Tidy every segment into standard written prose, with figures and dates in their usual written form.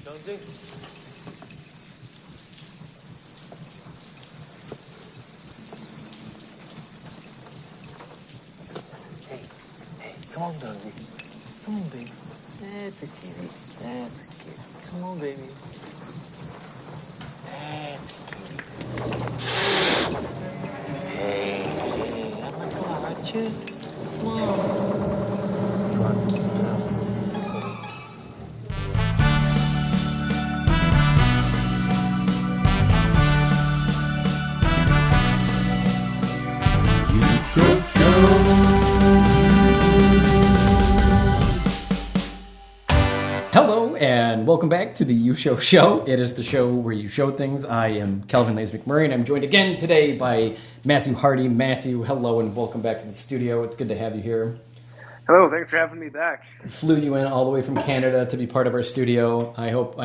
Jonesy? Hey, come on, Jonesy. Come on, baby. That's a kitty. That's a kitty. Come on, baby. That's a kitty. Hey, I'm not gonna hurt you. Come on. Good girl. Hello and welcome back to the You Show Show. It is the show where you show things. I am Kelvin Lays McMurray and I'm joined again today by Matthew Harty. Matthew, hello and welcome back to the studio. It's good to have you here. Hello, thanks for having me back. Flew you in all the way from Canada to be part of our studio. I hope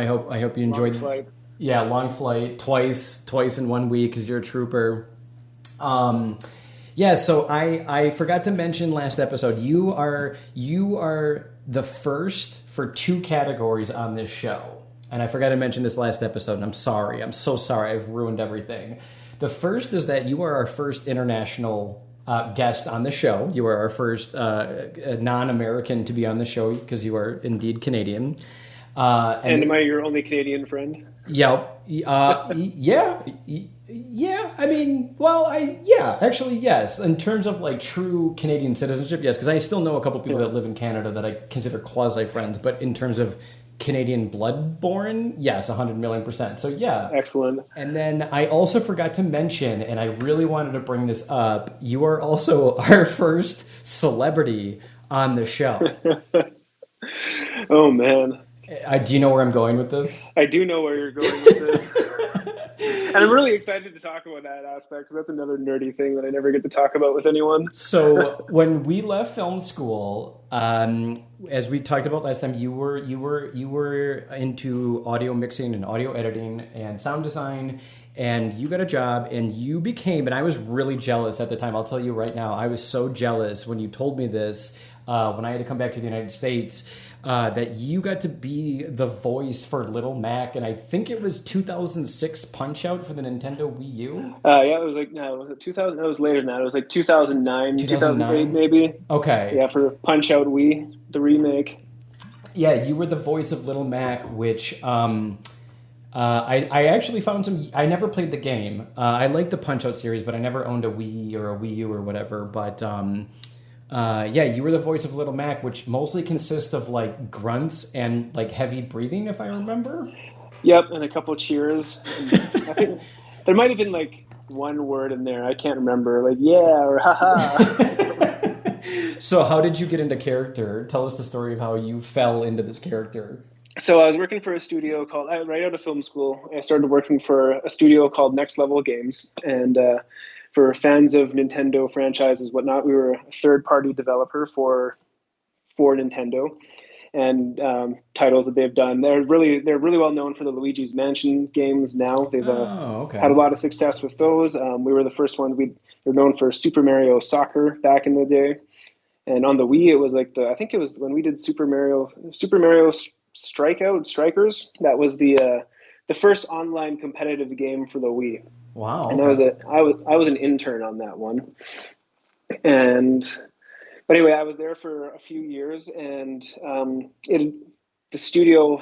you enjoyed. Long flight. Yeah, long flight, twice in 1 week because you're a trooper. Yeah, so I forgot to mention last episode, you are the first for two categories on this show. And I forgot to mention this last episode, and I'm sorry. I'm so sorry. I've ruined everything. The first is that you are our first international guest on the show. You are our first non-American to be on the show because you are indeed Canadian. And am I your only Canadian friend? Yeah. Yeah, I mean, well, actually, yes. In terms of like true Canadian citizenship, yes, because I still know a couple people that live in Canada that I consider quasi-friends, but in terms of Canadian blood-born, yes, 100 million %. So, yeah. Excellent. And then I also forgot to mention, and I really wanted to bring this up, you are also our first celebrity on the show. Oh, man. Do you know where I'm going with this? I do know where you're going with this. And I'm really excited to talk about that aspect because that's another nerdy thing that I never get to talk about with anyone. So when we left film school, as we talked about last time, you were into audio mixing and audio editing and sound design, and you got a job and you became, and I was really jealous at the time. I'll tell you right now, I was so jealous when you told me this when I had to come back to the United States. That you got to be the voice for Little Mac, and I think it was 2006 Punch-Out for the Nintendo Wii U. Yeah, it was like, no, was it 2000? It was later than that. It was like 2008 maybe. Okay. Yeah, for Punch-Out Wii, the remake. Yeah, you were the voice of Little Mac, which I actually found some. I never played the game. I like the Punch-Out series, but I never owned a Wii or a Wii U or whatever. But yeah, you were the voice of Little Mac, which mostly consists of like grunts and like heavy breathing, if I remember. Yep, and a couple cheers. I think there might have been like one word in there. I can't remember, like yeah or haha. So how did you get into character? Tell us the story of how you fell into this character. So I was working for a studio right out of film school. I started working for a studio called Next Level Games, and for fans of Nintendo franchises, whatnot, we were a third-party developer for Nintendo, and titles that they've done. They're really well known for the Luigi's Mansion games. Now they've had a lot of success with those. We were the first one. They're known for Super Mario Soccer back in the day, and on the Wii, it was like I think it was when we did Super Mario Strikers. That was the first online competitive game for the Wii. Wow. And okay. I was an intern on that one. But anyway, I was there for a few years, and the studio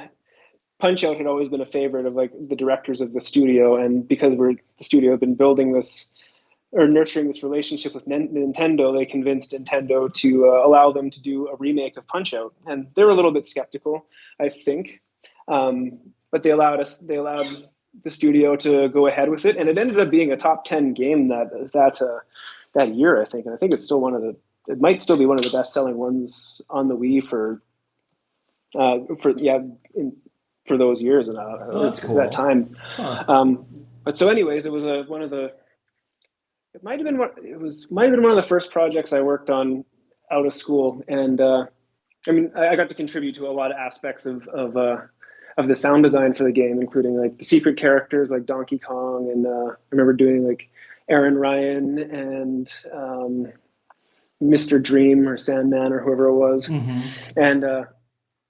Punch-Out had always been a favorite of like the directors of the studio, and because the studio had been building this or nurturing this relationship with Nintendo, they convinced Nintendo to allow them to do a remake of Punch-Out, and they were a little bit skeptical, I think, but they allowed the studio to go ahead with it, and it ended up being a top 10 game that year, I think. And I think it's still it might still be one of the best selling ones on the Wii for those years and that's cool. That time. Huh. But so anyways, it was it might have been one of the first projects I worked on out of school, and I mean, I got to contribute to a lot of aspects of the sound design for the game, including like the secret characters like Donkey Kong, and I remember doing like Aaron Ryan and Mr. Dream or Sandman or whoever it was. Mm-hmm. And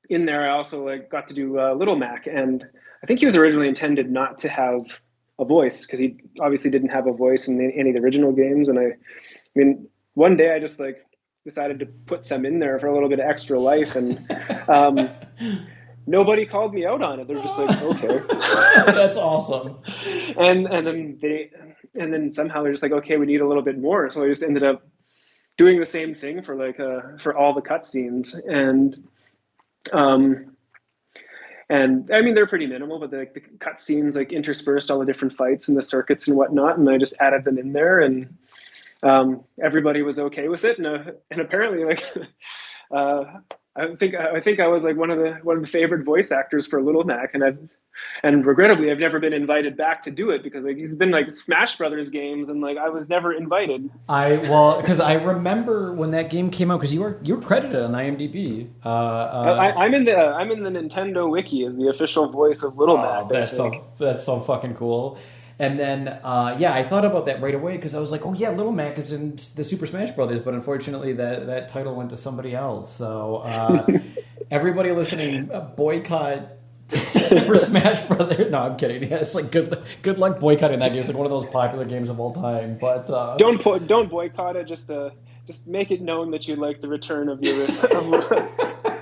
in there, I also like got to do Little Mac, and I think he was originally intended not to have a voice because he obviously didn't have a voice in any of the original games. And I mean, one day I just like decided to put some in there for a little bit of extra life, and nobody called me out on it. They're just like, okay, that's awesome. And then somehow they're just like, okay, we need a little bit more. So I just ended up doing the same thing for like for all the cutscenes, and I mean they're pretty minimal, but the cutscenes like interspersed all the different fights and the circuits and whatnot, and I just added them in there, and everybody was okay with it, and apparently like I think I was like one of the favorite voice actors for Little Mac, and regrettably I've never been invited back to do it because like he's been like Smash Brothers games and like I was never invited. Because I remember when that game came out, because you were credited on IMDb. I'm in the Nintendo wiki as the official voice of Little Mac. That's so fucking cool. And then, I thought about that right away because I was like, oh yeah, Little Mac is in the Super Smash Brothers, but unfortunately that title went to somebody else. So everybody listening, boycott Super Smash Brothers. No, I'm kidding. Yeah, it's like good luck boycotting that game. It's like one of those popular games of all time. But don't boycott it. Just make it known that you like the return of your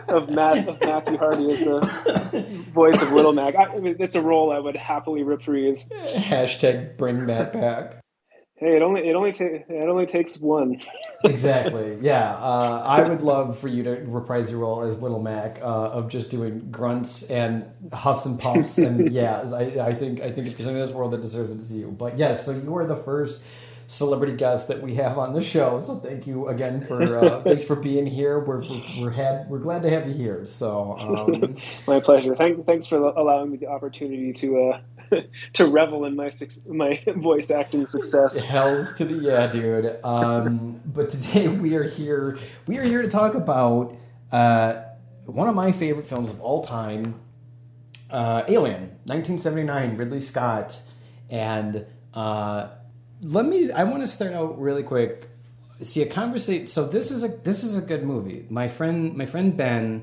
of Matthew Harty as the voice of Little Mac. I mean, it's a role I would happily reprise. Hashtag bring Matt back. Hey, it only takes one. Exactly. Yeah, I would love for you to reprise your role as Little Mac of just doing grunts and huffs and puffs. And yeah, I think if there's something in this world that deserves it, it's you. But yes, so you are the first celebrity guest that we have on the show. So thank you again for thanks for being here. We're glad to have you here. So my pleasure. Thanks for allowing me the opportunity to revel in my voice acting success. Hells to the yeah, dude. But today we are here to talk about one of my favorite films of all time, Alien, 1979, Ridley Scott. And I want to start out really quick. See a conversation. So this is a good movie. My friend Ben.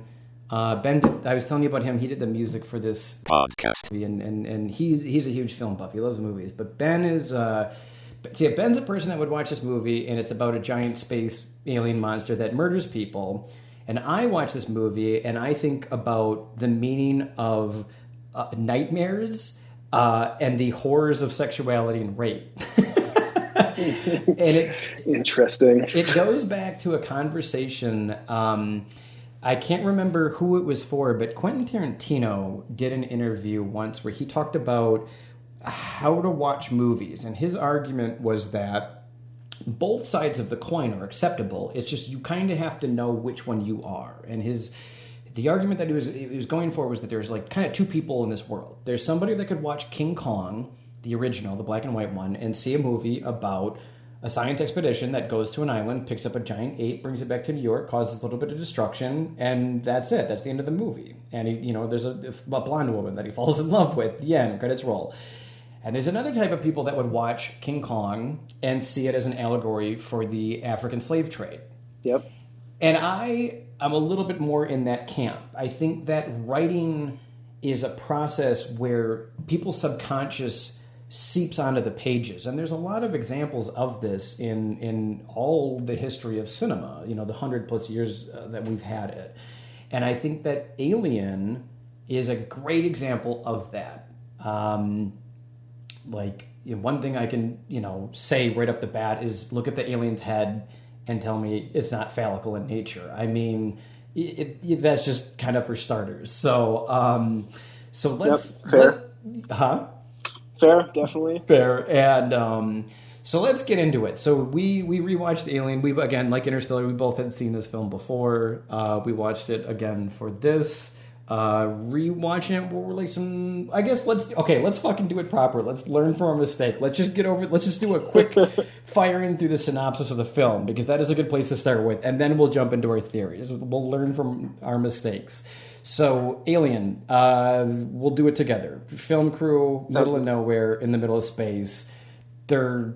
I was telling you about him. He did the music for this podcast, and he's a huge film buff. He loves movies. But Ben is Ben's a person that would watch this movie, and it's about a giant space alien monster that murders people. And I watch this movie, and I think about the meaning of nightmares and the horrors of sexuality and rape. And interesting. It goes back to a conversation. I can't remember who it was for, but Quentin Tarantino did an interview once where he talked about how to watch movies, and his argument was that both sides of the coin are acceptable. It's just you kind of have to know which one you are. And the argument that he was going for was that there's like kind of two people in this world. There's somebody that could watch King Kong, the original, the black and white one, and see a movie about a science expedition that goes to an island, picks up a giant ape, brings it back to New York, causes a little bit of destruction, and that's it. That's the end of the movie. And there's a blonde woman that he falls in love with. The end. Credits roll. And there's another type of people that would watch King Kong and see it as an allegory for the African slave trade. Yep. And I'm a little bit more in that camp. I think that writing is a process where people's subconscious seeps onto the pages. And there's a lot of examples of this in all the history of cinema, the 100+ years that we've had it. And I think that Alien is a great example of that. One thing I can, say right off the bat is look at the alien's head and tell me it's not phallical in nature. I mean, that's just kind of for starters. So let's... Yep, fair. Fair, definitely. Fair. And so let's get into it. So we rewatched Alien. We, again, like Interstellar, we both had seen this film before. We watched it again for this. Rewatching it, we're like let's fucking do it proper. Let's learn from our mistake. Let's just do a quick firing through the synopsis of the film, because that is a good place to start with. And then we'll jump into our theories. We'll learn from our mistakes. So, Alien, we'll do it together. Film crew, middle of nowhere, in the middle of space. They're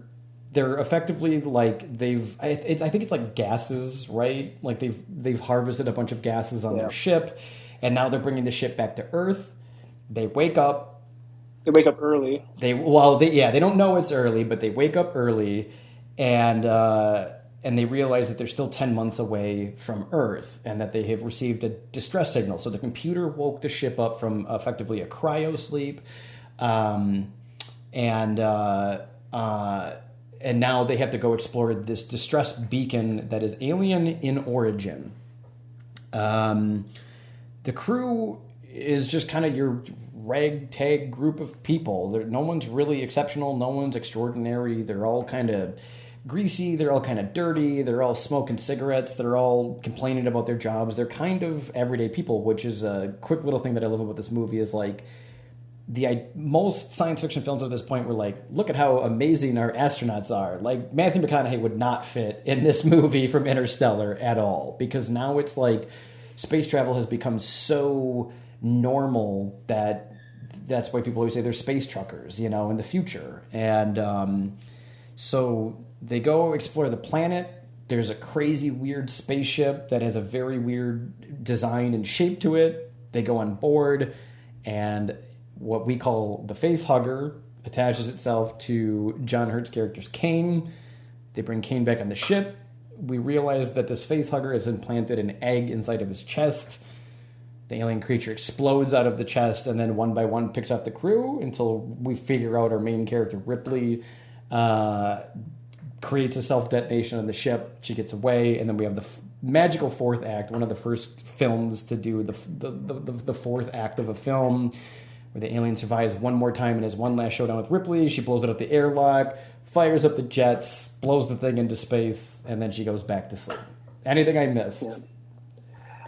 effectively like I think it's like gases, right? Like they've harvested a bunch of gases on their ship, and now they're bringing the ship back to Earth. They wake up. They wake up early. They don't know it's early, but they wake up early, and they realize that they're still 10 months away from Earth, and that they have received a distress signal. So the computer woke the ship up from effectively a cryo sleep, and now they have to go explore this distress beacon that is alien in origin. The crew is just kind of your ragtag group of people. No one's really exceptional. No one's extraordinary. They're all kind of greasy. They're all kind of dirty. They're all smoking cigarettes. They're all complaining about their jobs. They're kind of everyday people, which is a quick little thing that I love about this movie is like, most science fiction films at this point were like, look at how amazing our astronauts are. Like, Matthew McConaughey would not fit in this movie from Interstellar at all, because now it's like space travel has become so normal that that's why people always say they're space truckers, in the future. And so they go explore the planet. There's a crazy, weird spaceship that has a very weird design and shape to it. They go on board, and what we call the face hugger attaches itself to John Hurt's character's Kane. They bring Kane back on the ship. We realize that this face hugger has implanted an egg inside of his chest. The alien creature explodes out of the chest, and then one by one picks up the crew until we figure out our main character, Ripley, creates a self-detonation on the ship. She gets away, and then we have the magical fourth act, one of the first films to do the fourth act of a film, where the alien survives one more time and has one last showdown with Ripley. She blows it up the airlock, fires up the jets, blows the thing into space, and then she goes back to sleep. Anything I missed? Yeah.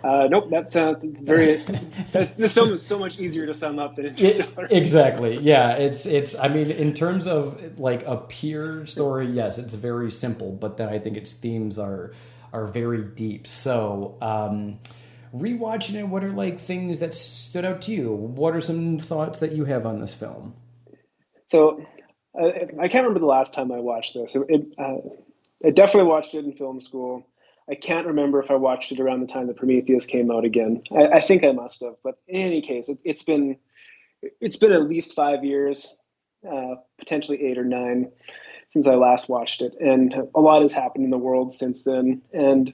Nope, that's very. This film is so much easier to sum up than Interstellar. Exactly. Yeah, it's. I mean, in terms of like a pure story, yes, it's very simple. But then I think its themes are very deep. So, rewatching it, what are like things that stood out to you? What are some thoughts that you have on this film? So, I can't remember the last time I watched this. I definitely watched it in film school. I can't remember if I watched it around the time that Prometheus came out again. I think I must have, but in any case, it's been at least 5 years, potentially 8 or 9, since I last watched it, and a lot has happened in the world since then. And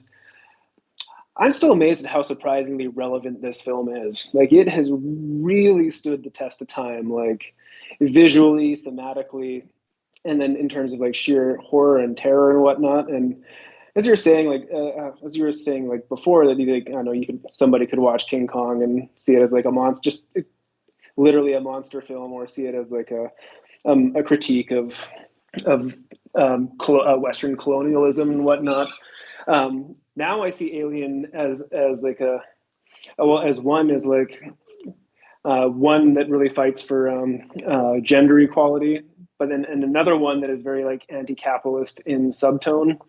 I'm still amazed at how surprisingly relevant this film is. Like, it has really stood the test of time, like visually, thematically, and then in terms of like sheer horror and terror and whatnot. And as you were saying, like before, that somebody could watch King Kong and see it as like a monster, literally a monster film, or see it as like a critique of Western colonialism and whatnot. Now I see Alien as one that really fights for gender equality, but then and another one that is very like anti-capitalist in subtone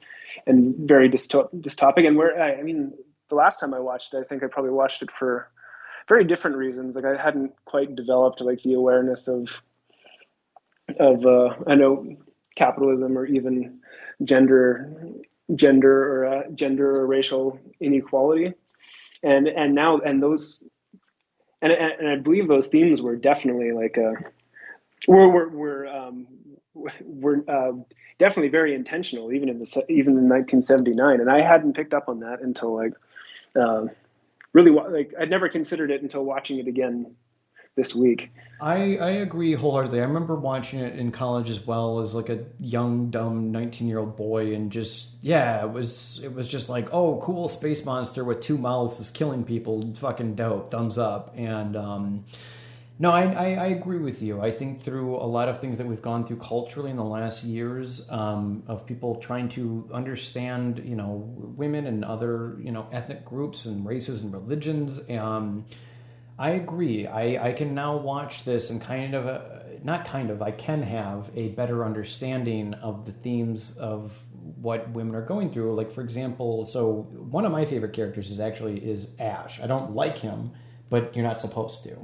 and very dystopic. And the last time I watched it, I think I probably watched it for very different reasons. Like, I hadn't quite developed like the awareness of I know capitalism or even gender or racial inequality, and I believe those themes were definitely like were definitely very intentional, even in 1979, and I hadn't picked up on that until I'd never considered it until watching it again this week. I agree wholeheartedly. I remember watching it in college as well as like a young, dumb 19-year-old boy, and it was just like, oh, cool space monster with 2 mouths is killing people, fucking dope, thumbs up. And no, I agree with you. I think through a lot of things that we've gone through culturally in the last years, of people trying to understand, women and other, ethnic groups and races and religions, I agree. I can now watch this and I can have a better understanding of the themes of what women are going through. Like, for example, so one of my favorite characters is Ash. I don't like him, but you're not supposed to.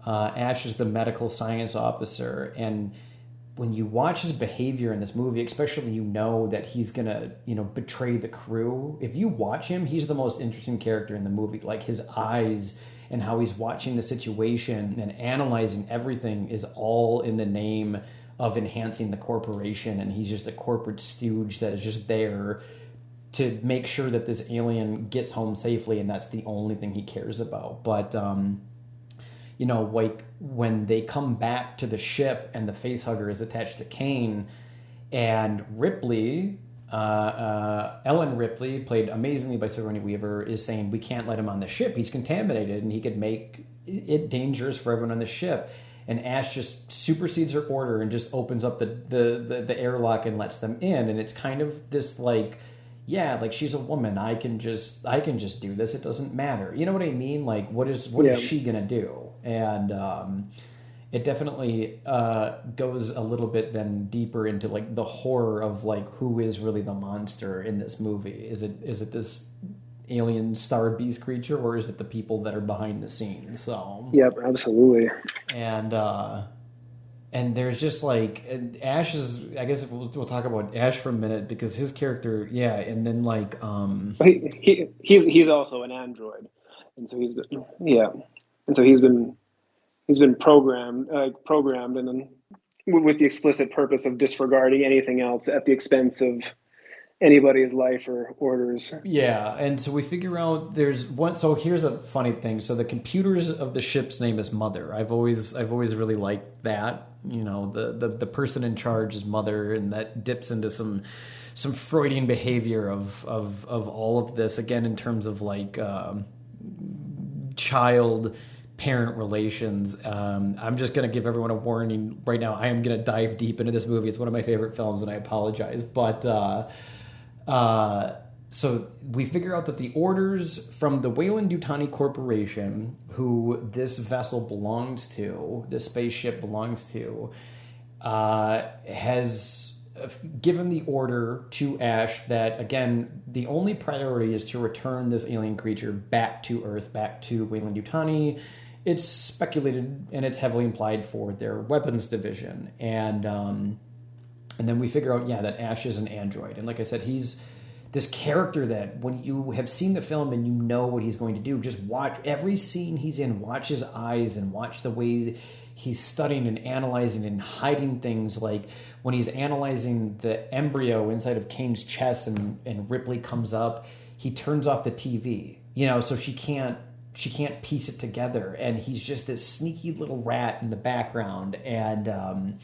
Ash is the medical science officer, and when you watch his behavior in this movie, especially that he's gonna, betray the crew. If you watch him, he's the most interesting character in the movie. Like, his eyes and how he's watching the situation and analyzing everything is all in the name of enhancing the corporation, and he's just a corporate stooge that is just there to make sure that this alien gets home safely, and that's the only thing he cares about. But you know, like when they come back to the ship and the facehugger is attached to Kane, and Ripley, Ellen Ripley, played amazingly by Sigourney Weaver, is saying we can't let him on the ship. He's contaminated and he could make it dangerous for everyone on the ship. And Ash just supersedes her order and just opens up the airlock and lets them in. And it's kind of this like, yeah, like she's a woman. I can just do this. It doesn't matter. You know what I mean? Like what is she gonna do? And it definitely goes a little bit then deeper into like the horror of like who is really the monster in this movie. Is it this alien star beast creature, or is it the people that are behind the scenes? So yep, absolutely. And there's just like Ash is, I guess we'll talk about Ash for a minute, because his character, yeah, and then like he's also an android, and so he's been programmed and then with the explicit purpose of disregarding anything else at the expense of anybody's life or orders. Yeah, and so we figure out there's one. So here's a funny thing. So the computers of the ship's name is Mother. I've always really liked that. You know, the person in charge is Mother, and that dips into some Freudian behavior of all of this, again in terms of like child parent relations. I'm just going to give everyone a warning right now. I am going to dive deep into this movie. It's one of my favorite films, and I apologize. But so we figure out that the orders from the Weyland-Yutani Corporation, who this vessel belongs to, this spaceship belongs to, has given the order to Ash that, again, the only priority is to return this alien creature back to Earth, back to Weyland-Yutani. It's speculated and it's heavily implied for their weapons division. And then we figure out, that Ash is an android. And like I said, he's this character that when you have seen the film and you know what he's going to do, just watch every scene he's in, watch his eyes and watch the way he's studying and analyzing and hiding things. Like when he's analyzing the embryo inside of Kane's chest and Ripley comes up, he turns off the TV, so she can't piece it together. And he's just this sneaky little rat in the background. And,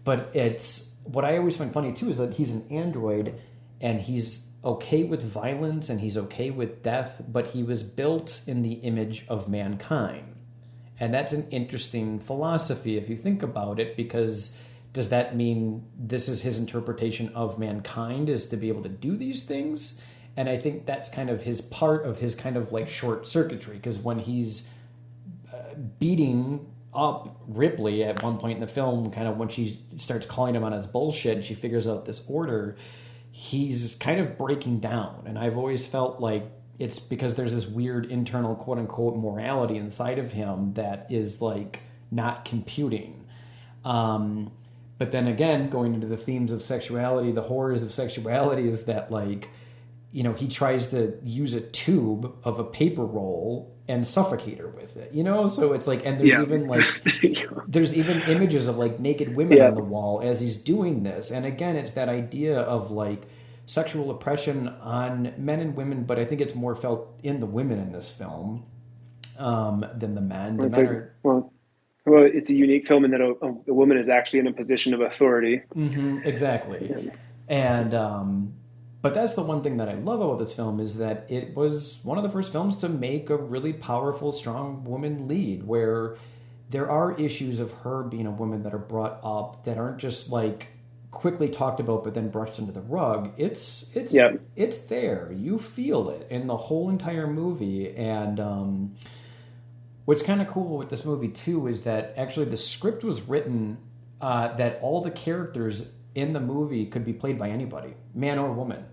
but it's, what I always find funny too is that he's an android and he's okay with violence and he's okay with death, but he was built in the image of mankind. And that's an interesting philosophy if you think about it, because does that mean this is his interpretation of mankind, is to be able to do these things? And I think that's kind of his part of his kind of like short circuitry, because when he's beating up Ripley at one point in the film, kind of when she starts calling him on his bullshit and she figures out this order, he's kind of breaking down. And I've always felt like it's because there's this weird internal quote unquote morality inside of him that is like not computing. But then again, going into the themes of sexuality, the horrors of sexuality is that like, he tries to use a tube of a paper roll and suffocate her with it, So it's like, and there's even like, there's even images of like naked women on the wall as he's doing this. And again, it's that idea of like sexual oppression on men and women, but I think it's more felt in the women in this film than the men. Well, it's a unique film in that a woman is actually in a position of authority. Mm-hmm, exactly. Yeah. And, but that's the one thing that I love about this film, is that it was one of the first films to make a really powerful, strong woman lead, where there are issues of her being a woman that are brought up that aren't just like quickly talked about but then brushed into the rug. It's there. You feel it in the whole entire movie. And what's kind of cool with this movie too is that actually the script was written that all the characters in the movie could be played by anybody, man or woman.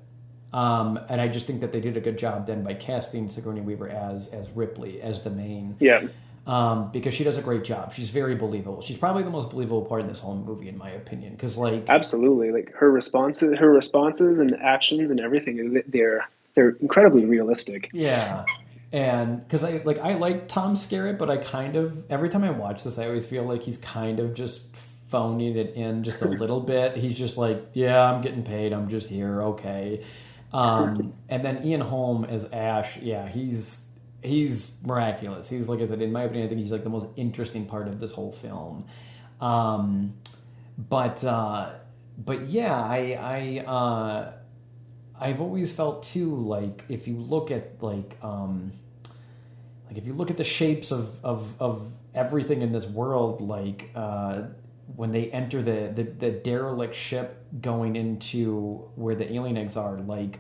And I just think that they did a good job then by casting Sigourney Weaver as Ripley, as the main. Yeah. Because she does a great job. She's very believable. She's probably the most believable part in this whole movie, in my opinion. Because like, absolutely, like her responses and actions and everything, they're incredibly realistic. Yeah. And because I like Tom Skerritt, but I kind of every time I watch this, I always feel like he's kind of just phoning it in just a little bit. He's just like, yeah, I'm getting paid. I'm just here. Okay. And then Ian Holm as Ash. Yeah, he's miraculous. He's, like I said, in my opinion, I think he's like the most interesting part of this whole film. But yeah, I've always felt too, like, if you look at if you look at the shapes of everything in this world, like when they enter the derelict ship going into where the alien eggs are, like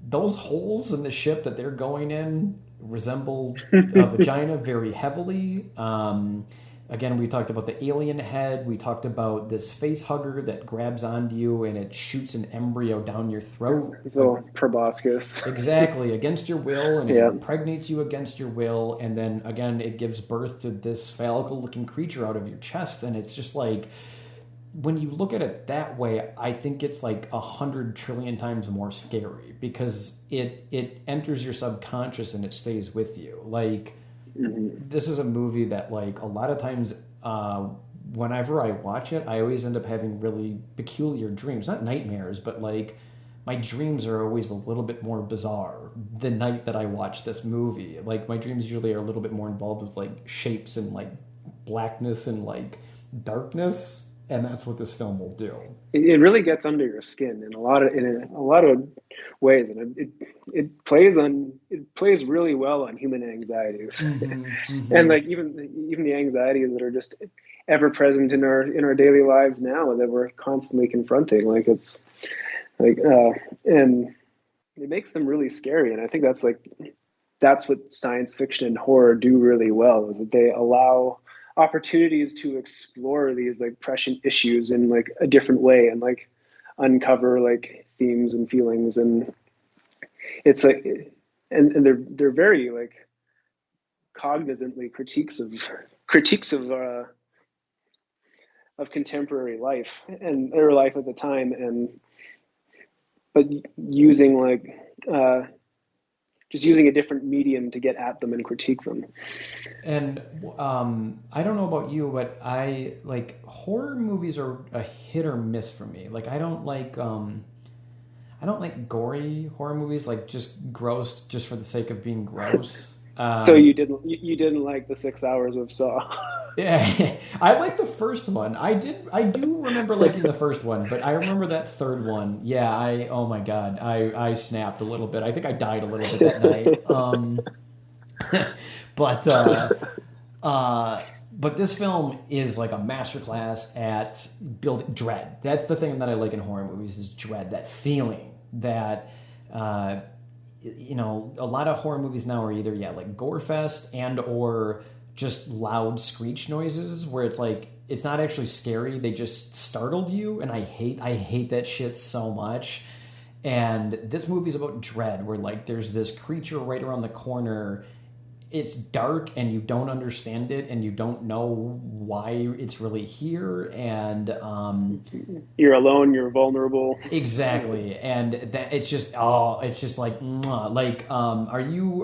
those holes in the ship that they're going in resemble a vagina very heavily. Again, we talked about the alien head. We talked about this face hugger that grabs onto you and it shoots an embryo down your throat. It's a little proboscis. Exactly, against your will, and it Yeah. impregnates you against your will, and then, again, it gives birth to this phallical-looking creature out of your chest, and it's just like, when you look at it that way, I think it's like 100 trillion times more scary, because it enters your subconscious and it stays with you. Like, this is a movie that, like, a lot of times whenever I watch it, I always end up having really peculiar dreams. Not nightmares, but, like, my dreams are always a little bit more bizarre the night that I watch this movie. Like, my dreams usually are a little bit more involved with, like, shapes and, like, blackness and, like, darkness, and that's what this film will do. It really gets under your skin in a lot of ways, and it plays really well on human anxieties, and like even the anxieties that are just ever present in our daily lives now that we're constantly confronting. Like, it's like and it makes them really scary, and I think that's what science fiction and horror do really well, is that they allow opportunities to explore these, like, prescient issues in, like, a different way, and, like, uncover, like, themes and feelings, and it's like, and they're very, like, cognizantly critiques of contemporary life and their life at the time, but using, like, just using a different medium to get at them and critique them. And I don't know about you, but I like horror movies are a hit or miss for me. Like, I don't like gory horror movies, like just gross just for the sake of being gross. So you didn't like the 6 hours of Saw? Yeah, I like the first one. I do remember liking the first one, but I remember that third one. Yeah, oh my God, I snapped a little bit. I think I died a little bit that night. But this film is like a masterclass at building dread. That's the thing that I like in horror movies, is dread, that feeling that, a lot of horror movies now are either, like gore fest and or just loud screech noises where it's like, it's not actually scary. They just startled you. And I hate that shit so much. And this movie is about dread, where, like, there's this creature right around the corner. It's dark and you don't understand it and you don't know why it's really here, and you're alone, you're vulnerable. Exactly. And that it's just like mwah. Like, are you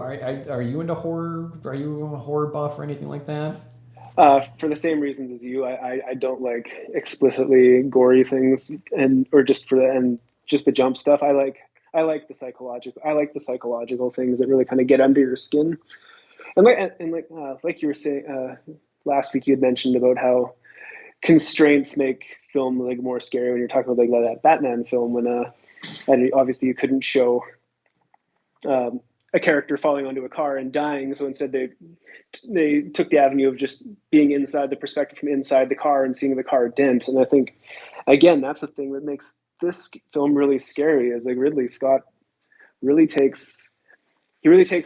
into horror? Are you a horror buff or anything like that? For the same reasons as you, I don't like explicitly gory things, and just the jump stuff. I like the psychological things that really kind of get under your skin. And like you were saying last week, you had mentioned about how constraints make film, like, more scary when you're talking about, like, that Batman film, when and obviously you couldn't show a character falling onto a car and dying, so instead they took the avenue of just being inside, the perspective from inside the car and seeing the car dent. And I think, again, that's the thing that makes this film really scary, is, like, Ridley Scott makes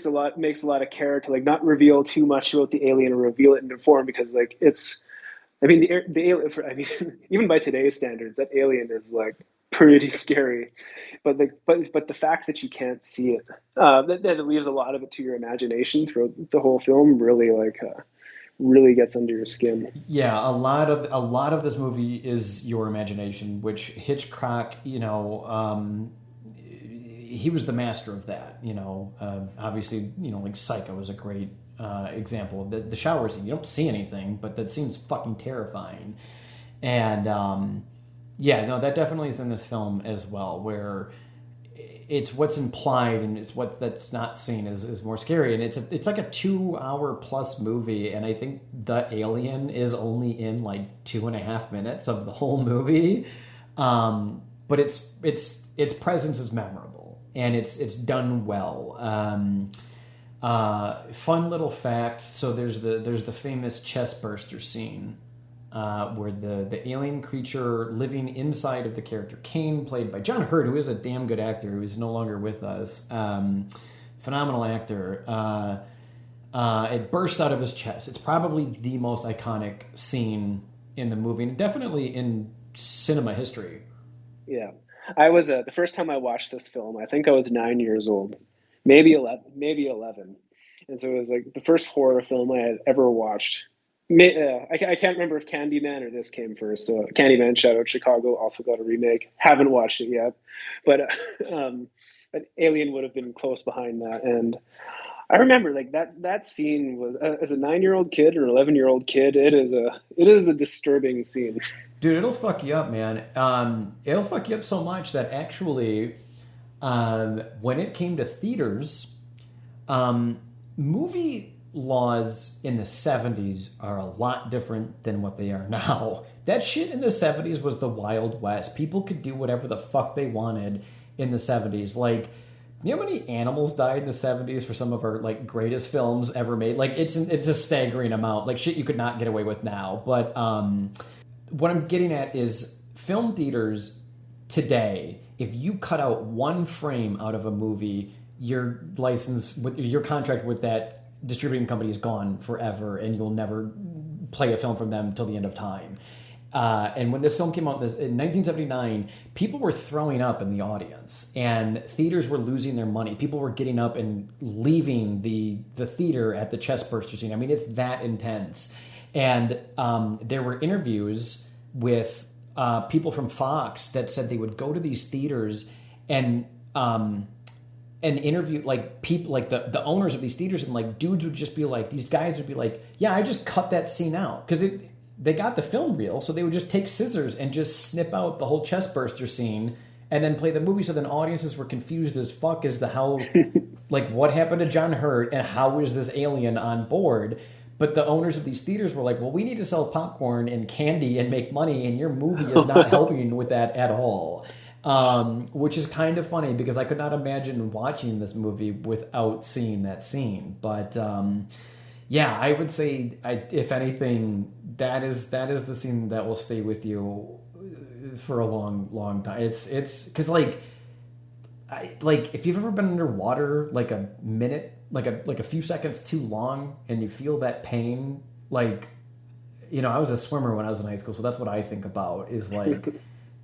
a lot of care to, like, not reveal too much about the alien or reveal it in form, because, like, it's, I mean, the alien, even by today's standards, that alien is, like, pretty scary, but the fact that you can't see it, that it leaves a lot of it to your imagination throughout the whole film, really, like, really gets under your skin. Yeah, a lot of this movie is your imagination, which Hitchcock, he was the master of that. Obviously, like Psycho is a great example. The shower scene, you don't see anything, but that scene's fucking terrifying. And that definitely is in this film as well, where it's what's implied and it's what that's not seen is more scary. And it's like a 2-hour plus movie, and I think the alien is only in like 2.5 minutes of the whole movie. But its presence is memorable, and it's done well. Fun little fact: so there's the famous chest burster scene where the alien creature living inside of the character Kane, played by John Hurt, who is a damn good actor, who is no longer with us, phenomenal actor. It burst out of his chest. It's probably the most iconic scene in the movie, and definitely in cinema history. Yeah, I was the first time I watched this film, I think I was 9 years old, maybe 11, and so it was like the first horror film I had ever watched. I can't remember if Candyman or this came first. So Candyman, shout out Chicago, also got a remake. Haven't watched it yet, but Alien would have been close behind that. And I remember like that scene was as a 9-year-old kid or 11-year-old kid, it is a disturbing scene. Dude, it'll fuck you up, man. It'll fuck you up so much that actually, when it came to theaters, movie laws in the 70s are a lot different than what they are now. That shit in the 70s was the Wild West. People could do whatever the fuck they wanted in the 70s. Like, you know how many animals died in the 70s for some of our like greatest films ever made? Like, it's a staggering amount. Like, shit you could not get away with now. But what I'm getting at is film theaters today, if you cut out one frame out of a movie, your license, with your contract with that distributing company is gone forever, and you'll never play a film from them till the end of time. And when this film came out in 1979, people were throwing up in the audience, and theaters were losing their money. People were getting up and leaving the theater at the chest burster scene. I mean, it's that intense. And there were interviews with people from Fox that said they would go to these theaters and interview like people, like the owners of these theaters, and like dudes would just be like, these guys would be like, yeah, I just cut that scene out, because they got the film reel, so they would just take scissors and just snip out the whole chest burster scene and then play the movie. So then audiences were confused as fuck as to how like what happened to John Hurt and how is this alien on board. But the owners of these theaters were like, well, we need to sell popcorn and candy and make money, and your movie is not helping with that at all. Which is kind of funny, because I could not imagine watching this movie without seeing that scene. But yeah, I would say, if anything, that is the scene that will stay with you for a long, long time. It's because like if you've ever been underwater like a minute, like a few seconds too long, and you feel that pain, like, I was a swimmer when I was in high school, so that's what I think about, is like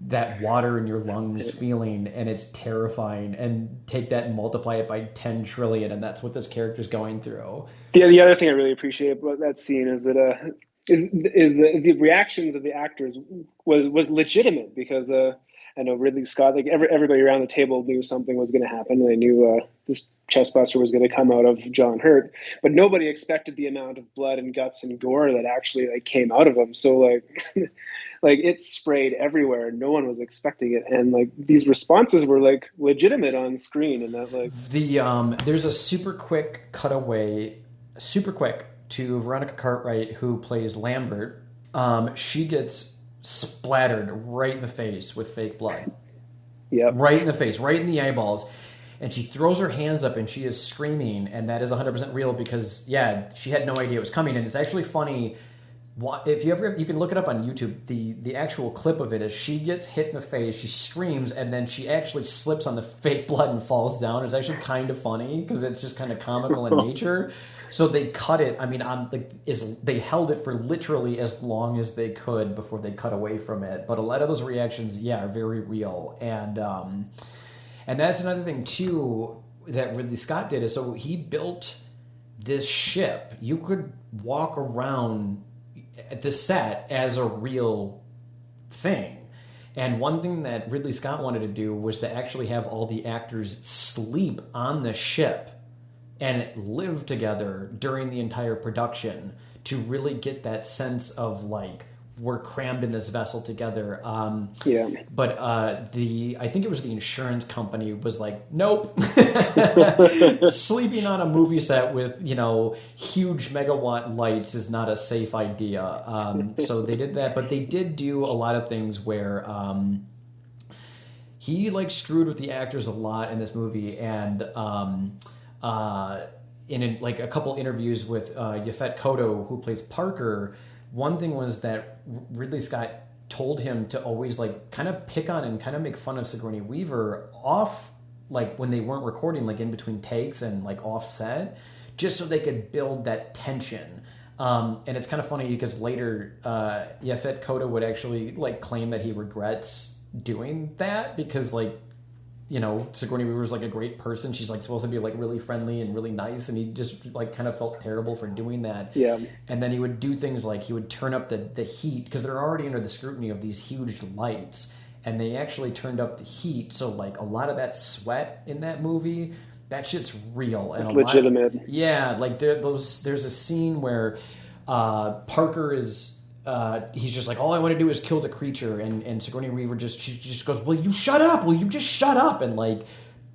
that water in your lungs feeling, and it's terrifying, and take that and multiply it by 10 trillion, and that's what this character's going through. The other thing I really appreciate about that scene is that the reactions of the actors was legitimate, because I know Ridley Scott, like everybody around the table knew something was going to happen. They knew this chest buster was going to come out of John Hurt, but nobody expected the amount of blood and guts and gore that actually like came out of him. So like like it sprayed everywhere. No one was expecting it, and like these responses were like legitimate on screen. And that like there's a super quick cutaway, to Veronica Cartwright, who plays Lambert. She gets splattered right in the face with fake blood. Yep. Right in the face, right in the eyeballs. And she throws her hands up and she is screaming, and that is 100% real, because she had no idea it was coming. And it's actually funny, if you can look it up on YouTube, the actual clip of it is she gets hit in the face, she screams, and then she actually slips on the fake blood and falls down. It's actually kind of funny, because it's just kind of comical in nature. So they cut it. I mean, they held it for literally as long as they could before they cut away from it. But a lot of those reactions, are very real. And that's another thing too that Ridley Scott did, is so he built this ship. You could walk around at the set as a real thing. And one thing that Ridley Scott wanted to do was to actually have all the actors sleep on the ship and live together during the entire production to really get that sense of like, we're crammed in this vessel together. But I think it was the insurance company was like, nope. Sleeping on a movie set with, huge megawatt lights is not a safe idea. So they did that, but they did do a lot of things where he like screwed with the actors a lot in this movie. And in like a couple interviews with Yaphet Kotto, who plays Parker, one thing was that Ridley Scott told him to always like kind of pick on and kind of make fun of Sigourney Weaver off, like when they weren't recording, like in between takes and like offset, just so they could build that tension. And it's kind of funny because later Yaphet Kotto would actually like claim that he regrets doing that because like, Sigourney Weaver's like a great person. She's like supposed to be like really friendly and really nice, and he just like kind of felt terrible for doing that. Yeah. And then he would do things like he would turn up the heat because they're already under the scrutiny of these huge lights, and they actually turned up the heat. So like a lot of that sweat in that movie, that shit's real. And it's legitimate. Like there's a scene where Parker is. He's just like, all I want to do is kill the creature, and Sigourney Weaver she just goes, will you shut up? Will you just shut up? And like,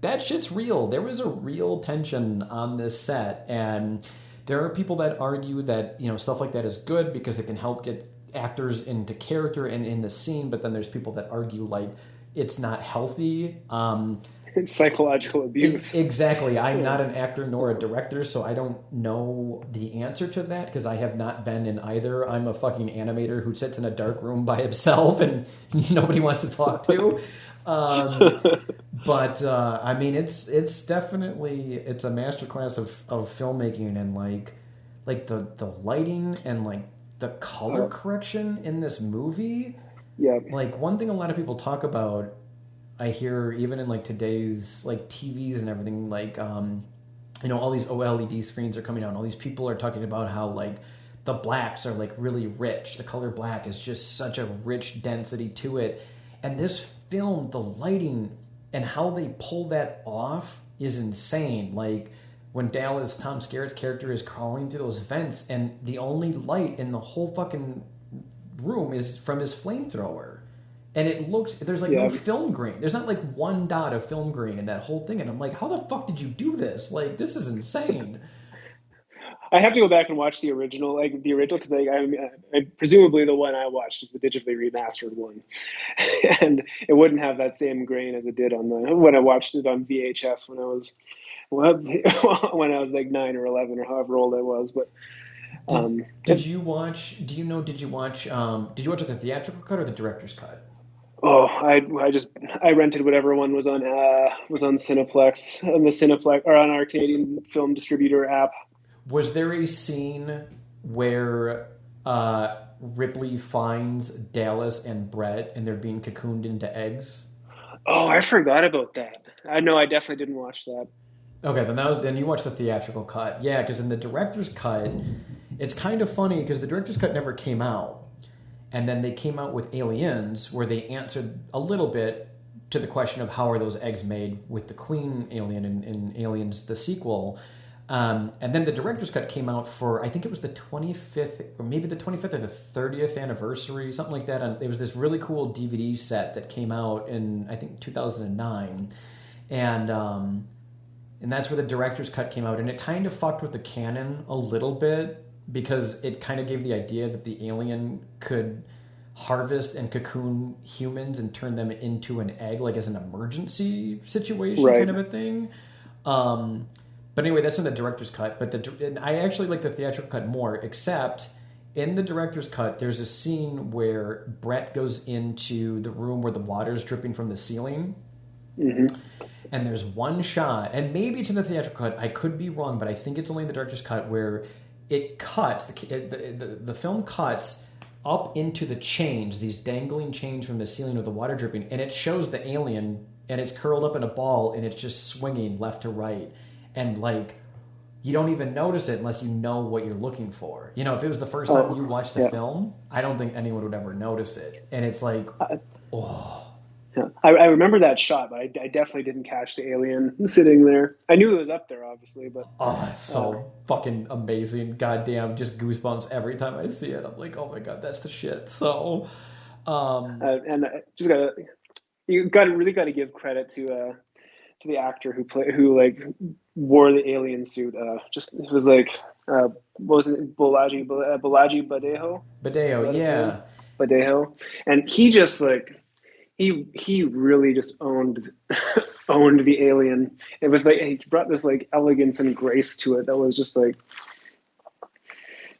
that shit's real. There was a real tension on this set, and there are people that argue that stuff like that is good because it can help get actors into character and in the scene. But then there's people that argue like it's not healthy. It's psychological abuse. Exactly. I'm not an actor nor a director, so I don't know the answer to that because I have not been in either. I'm a fucking animator who sits in a dark room by himself and nobody wants to talk to. But I mean, it's definitely a masterclass of filmmaking, and like the lighting and like the color correction in this movie. Yeah. Like one thing a lot of people talk about, I hear even in like today's like TVs and everything, like all these OLED screens are coming out and all these people are talking about how like the blacks are like really rich. The color black is just such a rich density to it. And this film, the lighting and how they pull that off is insane. Like when Tom Skerritt's character is crawling through those vents and the only light in the whole fucking room is from his flamethrower. And it looks, there's like no film grain. There's not like one dot of film grain in that whole thing. And I'm like, how the fuck did you do this? Like, this is insane. I have to go back and watch the original, because I presumably the one I watched is the digitally remastered one. And it wouldn't have that same grain as it did when I watched it on VHS when I was like 9 or 11 or however old I was. But did you watch the theatrical cut or the director's cut? Oh, I rented whatever one was on Cineplex, on the Cineplex, or on our Canadian film distributor app. Was there a scene where Ripley finds Dallas and Brett and they're being cocooned into eggs? Oh, I forgot about that. I definitely didn't watch that. Okay, then you watched the theatrical cut. Yeah, because in the director's cut, it's kind of funny because the director's cut never came out. And then they came out with Aliens, where they answered a little bit to the question of how are those eggs made with the Queen alien in Aliens, the sequel. And then the director's cut came out for, I think it was the 25th, or maybe the 25th or the 30th anniversary, something like that. And it was this really cool DVD set that came out in, I think, 2009. And that's where the director's cut came out. And it kind of fucked with the canon a little bit, because it kind of gave the idea that the alien could harvest and cocoon humans and turn them into an egg, like as an emergency situation, kind of a thing. But anyway, that's in the director's cut. But and I actually like the theatrical cut more, except in the director's cut, there's a scene where Brett goes into the room where the water's dripping from the ceiling. Mm-hmm. And there's one shot, and maybe it's in the theatrical cut, I could be wrong, but I think it's only in the director's cut, where it cuts, the film cuts up into the chains, these dangling chains from the ceiling with the water dripping, and it shows the alien, and it's curled up in a ball, and it's just swinging left to right. And like, you don't even notice it unless you know what you're looking for. You know, if it was the first time you watched the film, I don't think anyone would ever notice it. And it's like, oh. Yeah. I remember that shot, but I definitely didn't catch the alien sitting there. I knew it was up there, obviously, but it's so fucking amazing. Goddamn, just goosebumps every time I see it. I'm like, oh my god, that's the shit. So, and just really got to give credit to the actor who like wore the alien suit. It was like what was it, Bolaji Badejo? Badeo, yeah. Badejo, and he just like he really just owned the alien. It was like he brought this like elegance and grace to it that was just like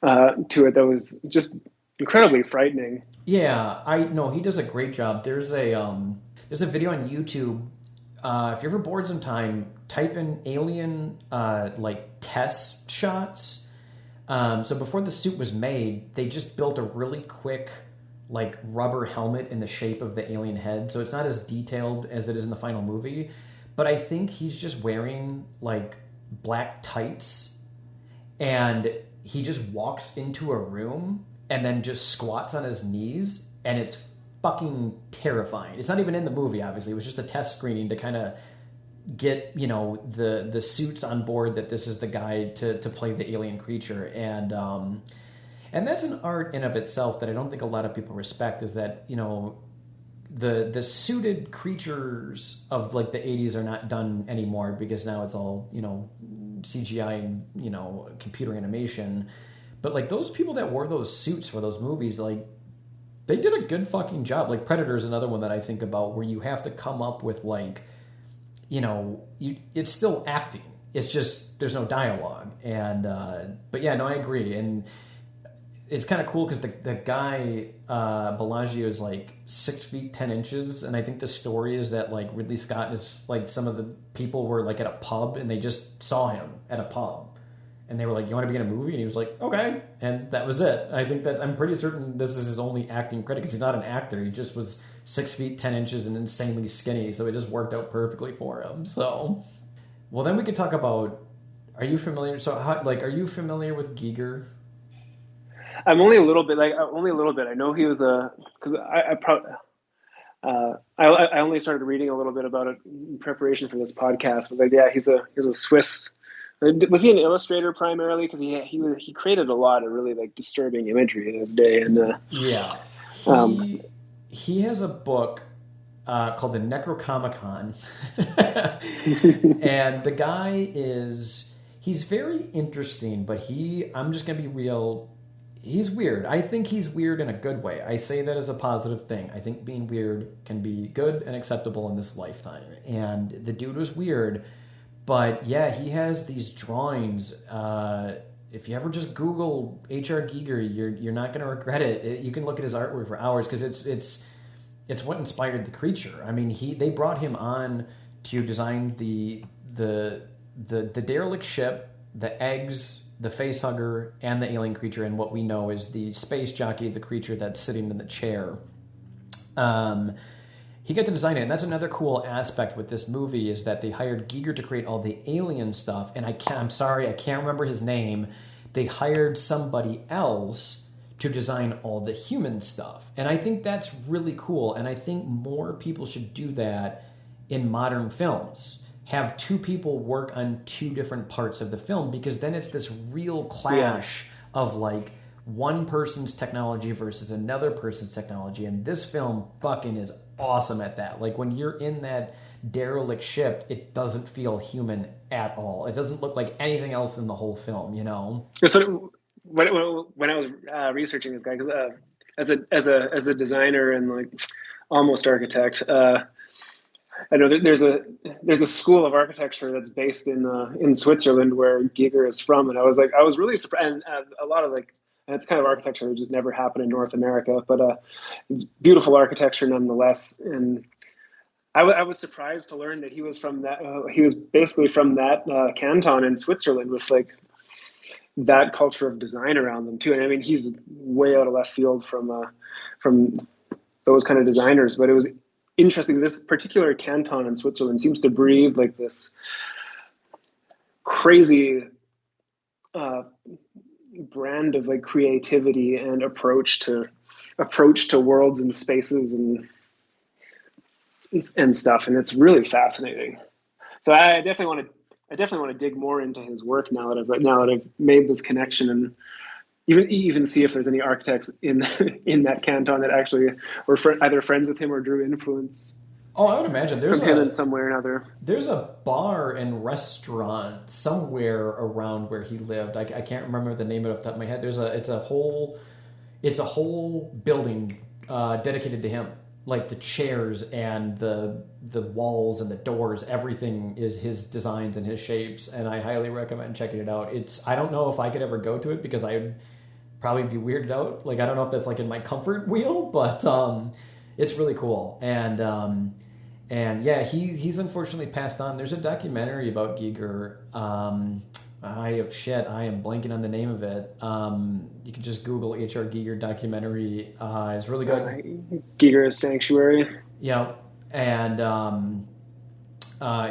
that was just incredibly frightening. Yeah, I know he does a great job. There's a video on YouTube. If you're ever bored sometime, type in alien like test shots. So before the suit was made, they just built a really quick like rubber helmet in the shape of the alien head. So it's not as detailed as it is in the final movie. But I think he's just wearing like black tights, and he just walks into a room and then just squats on his knees, and it's fucking terrifying. It's not even in the movie, obviously. It was just a test screening to kind of get, you know, the suits on board that this is the guy to play the alien creature. And that's an art in of itself that I don't think a lot of people respect, is that, you know, the suited creatures of like the 80s are not done anymore, because now it's all, you know, CGI and, you know, computer animation. But like those people that wore those suits for those movies, like they did a good fucking job. Like Predator is another one that I think about, where you have to come up with like, you know, it's still acting. It's just there's no dialogue. And but yeah, no, I agree. And it's kind of cool because the guy Bellagio is like 6 feet 10 inches, and I think the story is that like Ridley Scott is like, some of the people were like at a pub and they just saw him at a pub, and they were like, "You want to be in a movie?" And he was like, "Okay," and that was it. I think that I'm pretty certain this is his only acting credit, because he's not an actor. He just was 6 feet 10 inches and insanely skinny, so it just worked out perfectly for him. So, well, then we could talk about. Are you familiar? So, are you familiar with Giger? I'm only a little bit. I know he was because I only started reading a little bit about it in preparation for this podcast. But like, yeah, he was a Swiss. Was he an illustrator primarily? Because he created a lot of really like disturbing imagery in his day. And yeah, he has a book called the Necrocomicon, and the guy he's very interesting. But I'm just gonna be real. He's weird. I think he's weird in a good way. I say that as a positive thing. I think being weird can be good and acceptable in this lifetime. And the dude was weird. But yeah, he has these drawings. If you ever just Google H.R. Giger, you're not going to regret it. You can look at his artwork for hours, because it's what inspired the creature. I mean, they brought him on to design the derelict ship, the eggs, the facehugger, and the alien creature, and what we know is the space jockey, the creature that's sitting in the chair. He got to design it, and that's another cool aspect with this movie, is that they hired Giger to create all the alien stuff, and I'm sorry, I can't remember his name. They hired somebody else to design all the human stuff, and I think that's really cool, and I think more people should do that in modern films. Have two people work on two different parts of the film, because then it's this real clash of like one person's technology versus another person's technology, and this film fucking is awesome at that. Like when you're in that derelict ship, it doesn't feel human at all. It doesn't look like anything else in the whole film, you know? So when I was researching this guy, because as a designer and like almost architect, I know that there's a school of architecture that's based in Switzerland, where Giger is from, and I was really surprised. And a lot of like, and it's kind of architecture that just never happened in North America, but it's beautiful architecture nonetheless. And I was surprised to learn that he was from that. He was basically from that canton in Switzerland, with like that culture of design around them too. And I mean, he's way out of left field from those kind of designers, but it was interesting. This particular canton in Switzerland seems to breathe like this crazy uh, brand of like creativity and approach to worlds and spaces and stuff, and it's really fascinating. So I definitely want to dig more into his work now that I've made this connection, and even see if there's any architects in in that canton that actually were either friends with him or drew influence. Oh, I would imagine from him in some way or another. There's a bar and restaurant somewhere around where he lived. I can't remember the name of it off the top of my head. It's a whole building dedicated to him. Like the chairs and the walls and the doors, everything is his designs and his shapes, and I highly recommend checking it out. I don't know if I could ever go to it because I'd probably be weirded out. Like I don't know if that's like in my comfort wheel, but it's really cool. And yeah, he's unfortunately passed on. There's a documentary about Giger. I am blanking on the name of it. You can just Google H.R. Giger documentary. It's really good. Giger's Sanctuary. Yeah, and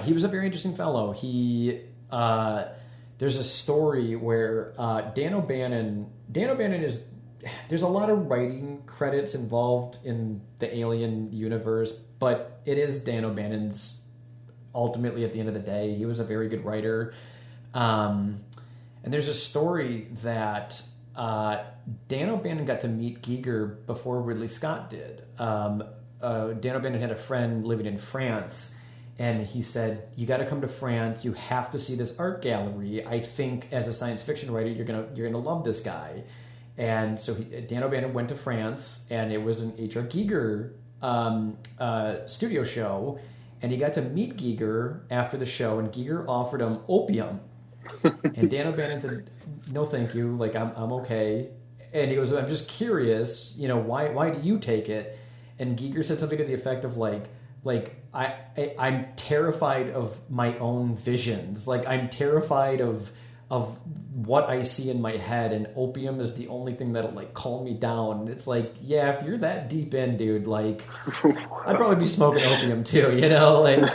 he was a very interesting fellow. There's a story where Dan O'Bannon is. There's a lot of writing credits involved in the Alien universe, but it is Dan O'Bannon's. Ultimately, at the end of the day, he was a very good writer. And there's a story that Dan O'Bannon got to meet Giger before Ridley Scott did. Dan O'Bannon had a friend living in France, and he said, "You got to come to France. You have to see this art gallery. I think as a science fiction writer, you're gonna love this guy." And so Dan O'Bannon went to France, and it was an H.R. Giger studio show, and he got to meet Giger after the show, and Giger offered him opium. And Dan O'Bannon said, "No, thank you. Like, I'm okay." And he goes, "I'm just curious, why do you take it?" And Giger said something to the effect of I'm terrified of my own visions. Like, I'm terrified of what I see in my head, and opium is the only thing that'll like calm me down. And it's like, yeah, if you're that deep in, dude, like, I'd probably be smoking opium too, like.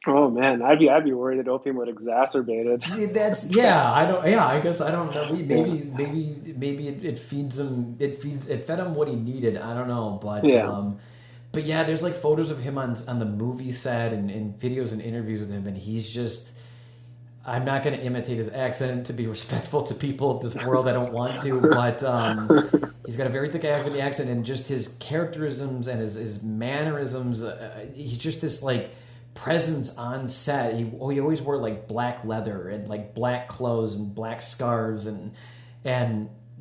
Oh man, I'd be worried that opium would exacerbate it. That's I guess I don't know. Maybe it feeds him. It fed him what he needed. I don't know, but yeah, there's like photos of him on the movie set and videos and interviews with him, and he's just. I'm not going to imitate his accent to be respectful to people of this world. I don't want to, but he's got a very thick accent, and just his characterisms and his mannerisms. He's just this like. Presence on set. He always wore like black leather and like black clothes and black scarves and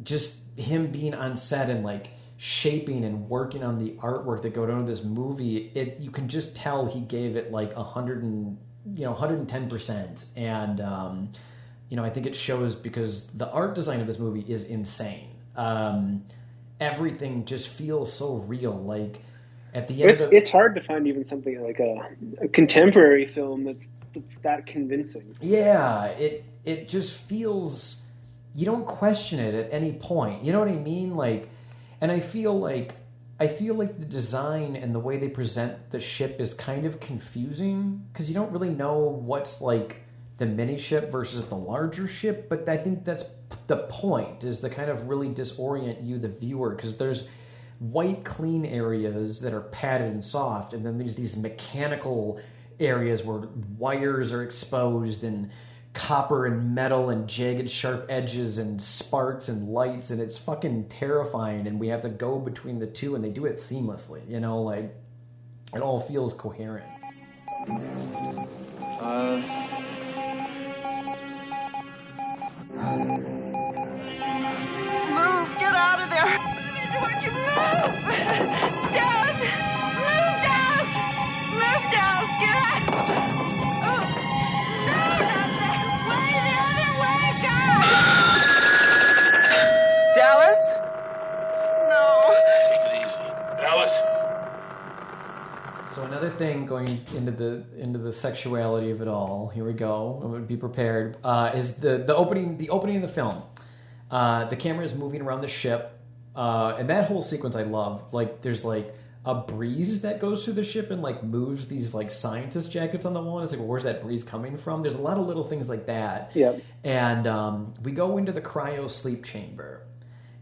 just him being on set and like shaping and working on the artwork that go down to this movie. You can just tell he gave it like 110%. And I think it shows because the art design of this movie is insane. Everything just feels so real. Like. At the end it's hard to find even something like a contemporary film that's that convincing. Yeah, it just feels you don't question it at any point. You know what I mean? Like, and I feel like the design and the way they present the ship is kind of confusing because you don't really know what's like the mini ship versus the larger ship. But I think that's the point, is to kind of really disorient you, the viewer, because there's white clean areas that are padded and soft, and then there's these mechanical areas where wires are exposed and copper and metal and jagged sharp edges and sparks and lights, and it's fucking terrifying, and we have to go between the two, and they do it seamlessly, like it all feels coherent. Move! Get out of there! Don't you move! Dallas! Move, Dallas! Move, Dallas! Get out! Oh. No, not that way! The other way! God! Dallas? No. Take it easy. Dallas? So another thing going into the sexuality of it all, here we go, I'm going to be prepared, is the opening of the film. The camera is moving around the ship. And that whole sequence I love. Like, there's like a breeze that goes through the ship and like moves these like scientist jackets on the wall. And it's like, well, where's that breeze coming from? There's a lot of little things like that. Yeah. And we go into the cryo sleep chamber.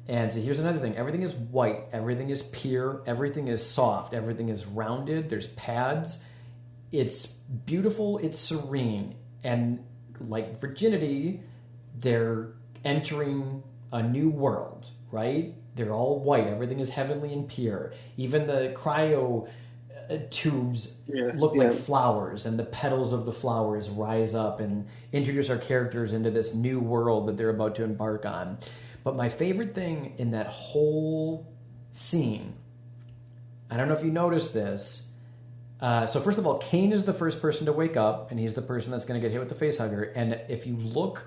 And so here's another thing. Everything is white. Everything is pure. Everything is soft. Everything is rounded. There's pads. It's beautiful. It's serene. And like Virginity, they're entering a new world, right? They're all white. Everything is heavenly and pure. Even the cryo tubes look like flowers, and the petals of the flowers rise up and introduce our characters into this new world that they're about to embark on. But my favorite thing in that whole scene, I don't know if you noticed this. So first of all, Kane is the first person to wake up, and he's the person that's going to get hit with the facehugger. And if you look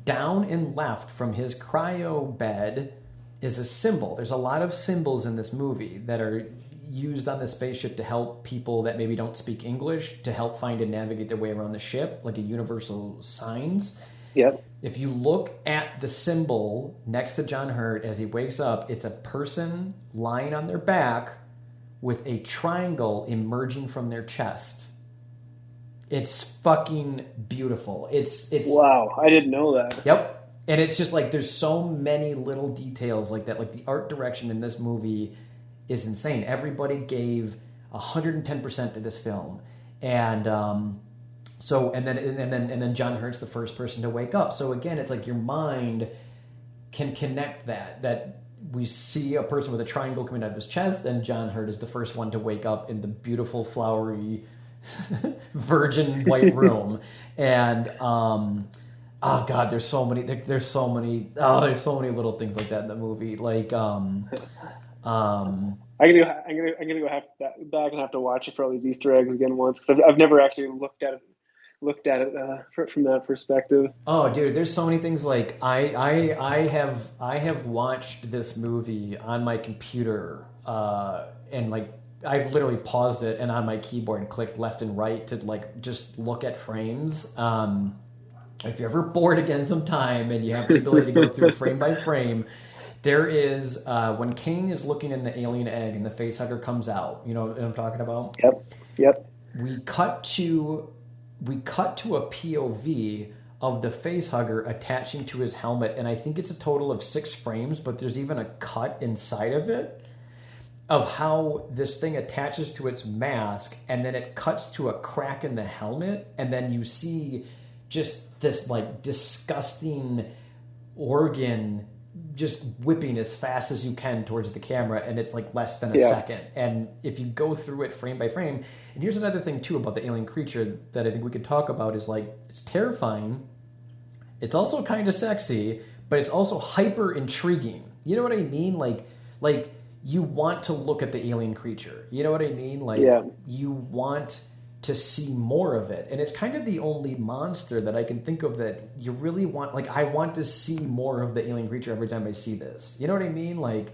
down and left from his cryo bed is a symbol. There's a lot of symbols in this movie that are used on the spaceship to help people that maybe don't speak English to help find and navigate their way around the ship, like a universal signs. Yep. If you look at the symbol next to John Hurt as he wakes up, it's a person lying on their back with a triangle emerging from their chest. It's fucking beautiful. It's wow, I didn't know that. Yep. And it's just like there's so many little details like that. Like the art direction in this movie is insane. Everybody gave 110% to this film. And then John Hurt's the first person to wake up. So again, it's like your mind can connect that we see a person with a triangle coming out of his chest, and John Hurt is the first one to wake up in the beautiful, flowery, virgin white room. And oh god, there's so many little things like that in the movie. Like I'm gonna go back and have to watch it for all these Easter eggs again once, because I've never actually looked at it from that perspective. Oh, dude, there's so many things. Like I have watched this movie on my computer, and like I've literally paused it and on my keyboard clicked left and right to like just look at frames. If you're ever bored again sometime and you have the ability to go through frame by frame, there is when Kane is looking in the alien egg and the facehugger comes out. You know what I'm talking about? Yep. We cut to a POV of the facehugger attaching to his helmet, and I think it's a total of 6 frames, but there's even a cut inside of it of how this thing attaches to its mask, and then it cuts to a crack in the helmet, and then you see just this like disgusting organ just whipping as fast as you can towards the camera, and it's like less than a second. And if you go through it frame by frame, and here's another thing too about the alien creature that I think we could talk about is like it's terrifying, it's also kind of sexy, but it's also hyper intriguing. You know what I mean? Like you want to look at the alien creature. You know what I mean? Like you want to see more of it. And it's kind of the only monster that I can think of that you really want. Like, I want to see more of the alien creature every time I see this. You know what I mean? Like,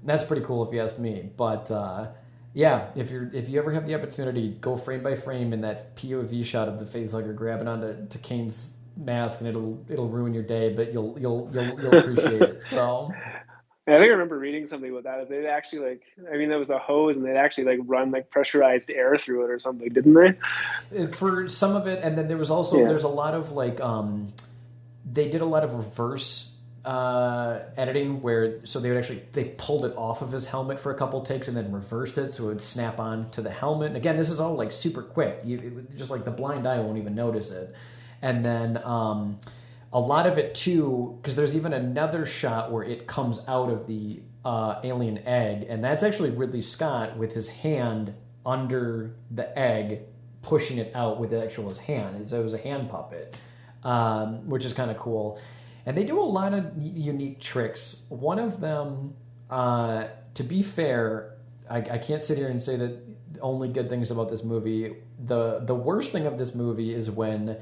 that's pretty cool if you ask me. But if you ever have the opportunity, go frame by frame in that POV shot of the facehugger grabbing onto Kane's mask, and it'll ruin your day, but you'll appreciate it. So. I think I remember reading something about that. Is they'd actually there was a hose, and they'd actually run pressurized air through it or something, didn't they? For some of it, and then there was also there's a lot of they did a lot of reverse editing where they pulled it off of his helmet for a couple takes and then reversed it so it would snap on to the helmet. And again, this is all super quick. Just the blind eye won't even notice it. And then a lot of it too, because there's even another shot where it comes out of the alien egg, and that's actually Ridley Scott with his hand under the egg, pushing it out with his hand. So it was a hand puppet, which is kind of cool. And they do a lot of unique tricks. One of them, to be fair, I can't sit here and say that only good things about this movie. The worst thing of this movie is when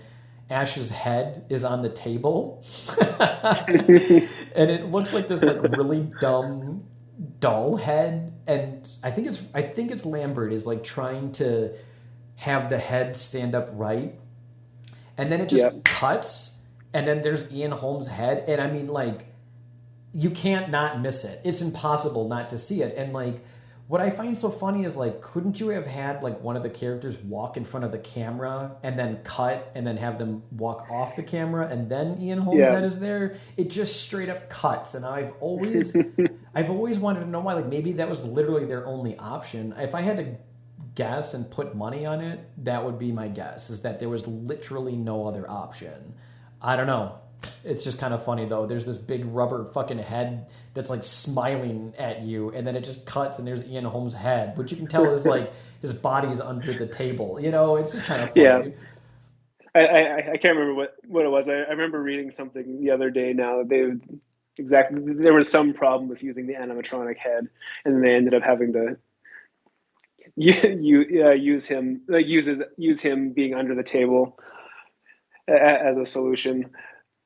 Ash's head is on the table and it looks like this really dumb doll head, and I think it's Lambert is trying to have the head stand up right, and then it just cuts, and then there's Ian Holmes' head, and I mean you can't not miss it. It's impossible not to see it. And what I find so funny is like, couldn't you have had like one of the characters walk in front of the camera and then cut and then have them walk off the camera and then Ian Holmes' head is there? It just straight up cuts, and I've always wanted to know why. Like maybe that was literally their only option. If I had to guess and put money on it, that would be my guess, is that there was literally no other option. I don't know. It's just kind of funny though. There's this big rubber fucking head that's like smiling at you, and then it just cuts and there's Ian Holmes' head, which you can tell is like his body's under the table. You know, it's just kind of funny. Yeah. I can't remember what it was. I remember reading something the other day now. There was some problem with using the animatronic head, and then they ended up having to use him being under the table as a solution.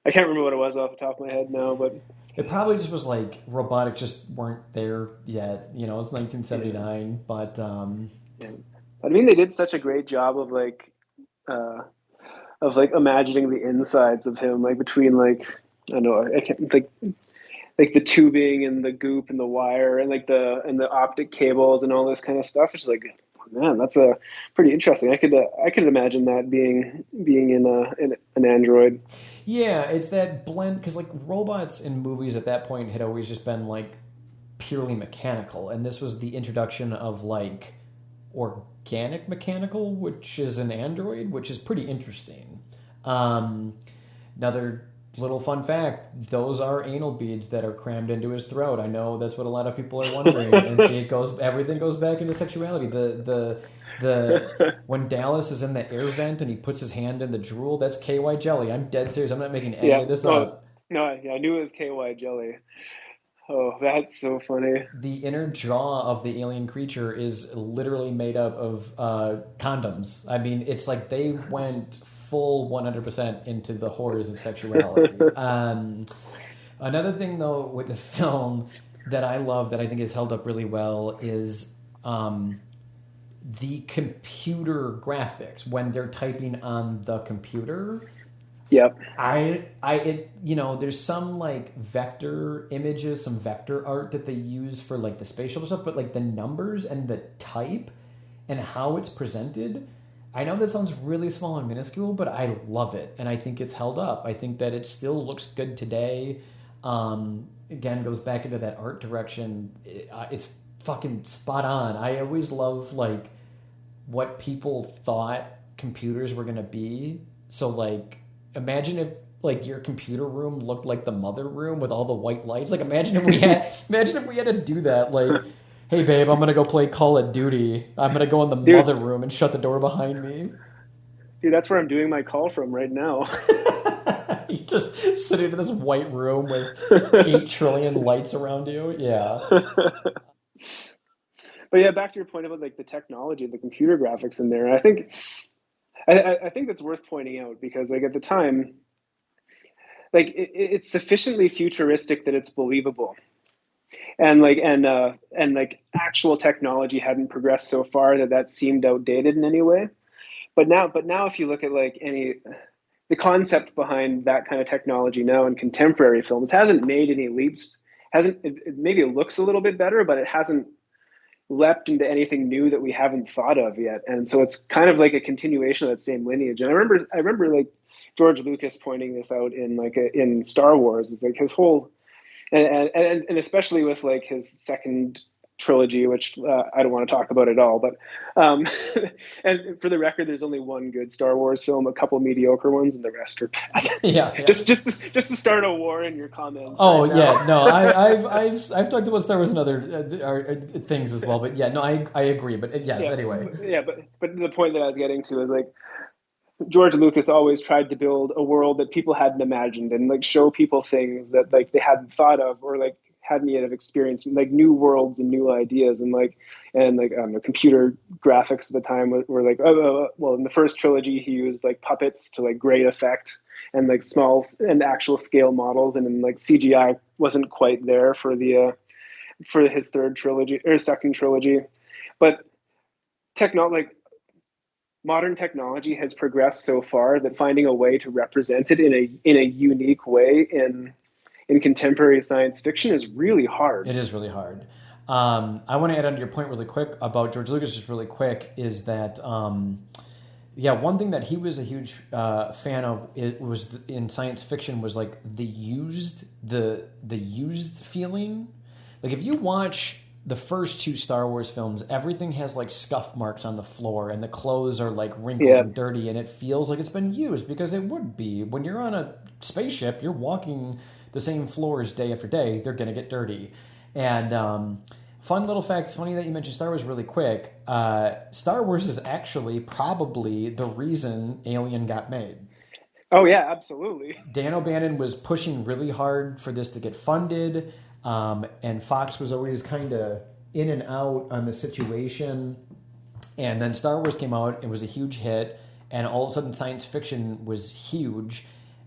I can't remember what it was off the top of my head now, but it probably just was like robotics just weren't there yet. You know, it's 1979, but yeah. I mean, they did such a great job of imagining the insides of him, like between like, I don't know, I can't like the tubing and the goop and the wire and like the optic cables and all this kind of stuff. It's like, man, that's a pretty interesting. I could imagine that being in an android. Yeah, it's that blend, because like robots in movies at that point had always just been like purely mechanical, and this was the introduction of like organic mechanical, which is an android, which is pretty interesting. Another little fun fact, those are anal beads that are crammed into his throat. I know that's what a lot of people are wondering. And see, everything goes back into sexuality. The when Dallas is in the air vent and he puts his hand in the drool, that's KY jelly. I'm dead serious. I'm not making any of this up. No, I knew it was KY jelly. Oh, that's so funny. The inner jaw of the alien creature is literally made up of condoms. I mean, it's like they went full 100% into the horrors of sexuality. Another thing, though, with this film that I love, that I think is held up really well, is the computer graphics when they're typing on the computer. Yep. There's some like vector images, some vector art that they use for like the spatial stuff, but like the numbers and the type and how it's presented, I know that sounds really small and minuscule, but I love it, and I think it's held up. I think that it still looks good today. Again, goes back into that art direction. It's fucking spot on. I always love like what people thought computers were gonna be. So like, imagine if like your computer room looked like the mother room with all the white lights. Like imagine if we had to do that. Like, hey babe, I'm gonna go play Call of Duty. I'm gonna go in the mother room and shut the door behind me. Dude, that's where I'm doing my call from right now. You just sitting in this white room with 8 trillion lights around you. Yeah. But yeah, back to your point about like the technology, the computer graphics in there. I think that's worth pointing out because like at the time, like it's sufficiently futuristic that it's believable, and actual technology hadn't progressed so far that seemed outdated in any way. But now, if you look at like the concept behind that kind of technology now in contemporary films hasn't made any leaps. Maybe it looks a little bit better, but it hasn't leapt into anything new that we haven't thought of yet. And so it's kind of like a continuation of that same lineage. And I remember like George Lucas pointing this out in Star Wars. It's like his whole, and especially with like his second trilogy, which I don't want to talk about at all, but and for the record, there's only one good Star Wars film, a couple mediocre ones, and the rest are bad. Yeah. Just to start a war in your comments. Oh right yeah, no, I've talked about Star Wars and other things as well, but yeah, no, I agree. But yes, anyway. Yeah, but the point that I was getting to is like George Lucas always tried to build a world that people hadn't imagined and like show people things that like they hadn't thought of or like hadn't yet have experienced, like new worlds and new ideas. And I don't know, computer graphics at the time were like, well, in the first trilogy, he used like puppets to like great effect and like small and actual scale models. And then like CGI wasn't quite there for his third trilogy or second trilogy. But modern technology has progressed so far that finding a way to represent it in a unique way in contemporary science fiction is really hard. It is really hard. I want to add on to your point really quick about George Lucas, just really quick, is that yeah, one thing that he was a huge fan of in science fiction was like the used feeling. Like if you watch the first two Star Wars films, everything has like scuff marks on the floor, and the clothes are like wrinkled and dirty, and it feels like it's been used, because it would be. When you're on a spaceship, you're walking the same floors day after day. They're going to get dirty. And fun little fact, it's funny that you mentioned Star Wars really quick. Star Wars is actually probably the reason Alien got made. Oh yeah, absolutely. Dan O'Bannon was pushing really hard for this to get funded, and Fox was always kind of in and out on the situation. And then Star Wars came out, it was a huge hit, and all of a sudden science fiction was huge.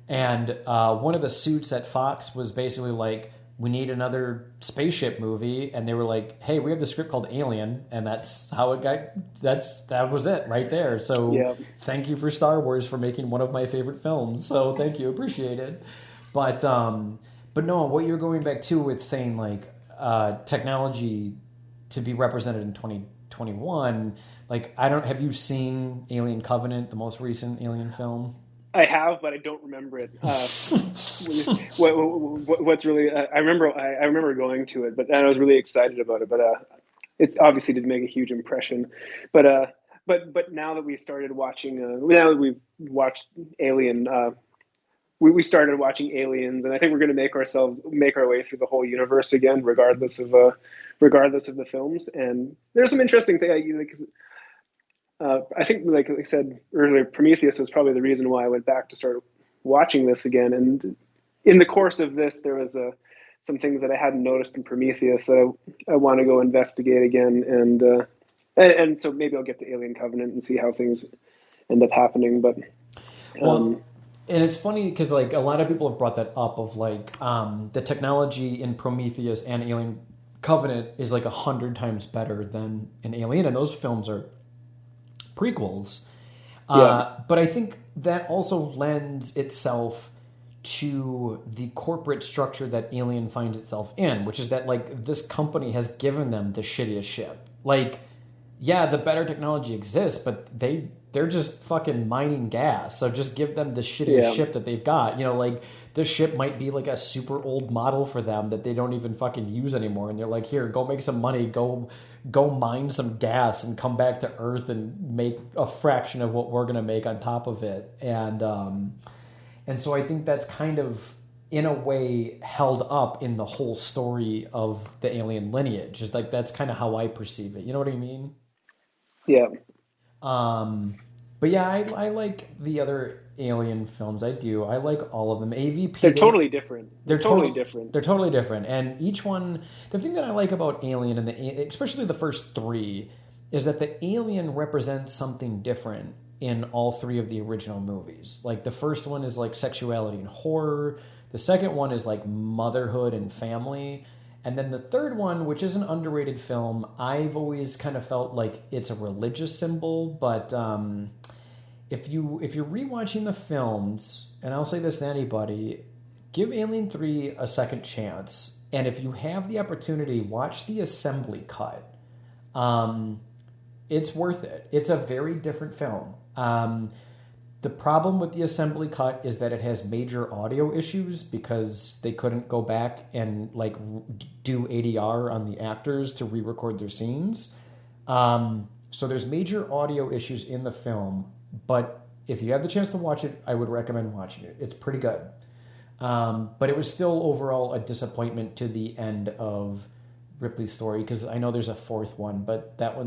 And one of the suits at Fox was basically like, we need another spaceship movie, and they were like, hey, we have the script called Alien, and that's how it got, that was it right there. So Thank you for Star Wars for making one of my favorite films. So thank you, appreciate it. But no, what you're going back to with saying like technology to be represented in 2021, like have you seen Alien Covenant, the most recent Alien film? I have, but I don't remember it. What's really? I remember going to it, but I was really excited about it. But it obviously did make a huge impression. But now that we started watching, now that we've watched Alien, we started watching Aliens, and I think we're going to make our way through the whole universe again, regardless of the films. And there's some interesting things. I think, like I said earlier, Prometheus was probably the reason why I went back to start watching this again. And in the course of this, there was some things that I hadn't noticed in Prometheus that I want to go investigate again. And so maybe I'll get to Alien Covenant and see how things end up happening. But and it's funny because like a lot of people have brought that up of like the technology in Prometheus and Alien Covenant is like 100 times better than in Alien, and those films are prequels. But I think that also lends itself to the corporate structure that Alien finds itself in, which is that like this company has given them the shittiest ship. Like, yeah, the better technology exists, but they're just fucking mining gas. So just give them the shittiest ship that they've got. You know, like this ship might be like a super old model for them that they don't even fucking use anymore. And they're like, here, go make some money, go mine some gas and come back to Earth and make a fraction of what we're going to make on top of it. And so I think that's kind of, in a way, held up in the whole story of the Alien lineage. Is like, that's kind of how I perceive it. You know what I mean? Yeah. But yeah, I like the other Alien films. I do. I like all of them. AVP. They're totally different. They're totally different. They're totally different. And each one, the thing that I like about Alien, and especially the first three, is that the alien represents something different in all three of the original movies. Like the first one is like sexuality and horror. The second one is like motherhood and family. And then the third one, which is an underrated film, I've always kind of felt like it's a religious symbol, but if you're rewatching the films, and I'll say this to anybody, give Alien 3 a second chance. And if you have the opportunity, watch the assembly cut. It's worth it. It's a very different film. The problem with the assembly cut is that it has major audio issues because they couldn't go back and like do ADR on the actors to re-record their scenes. So there's major audio issues in the film, but if you have the chance to watch it, I would recommend watching it. It's pretty good. But it was still overall a disappointment to the end of Ripley's story, because I know there's a fourth one, but that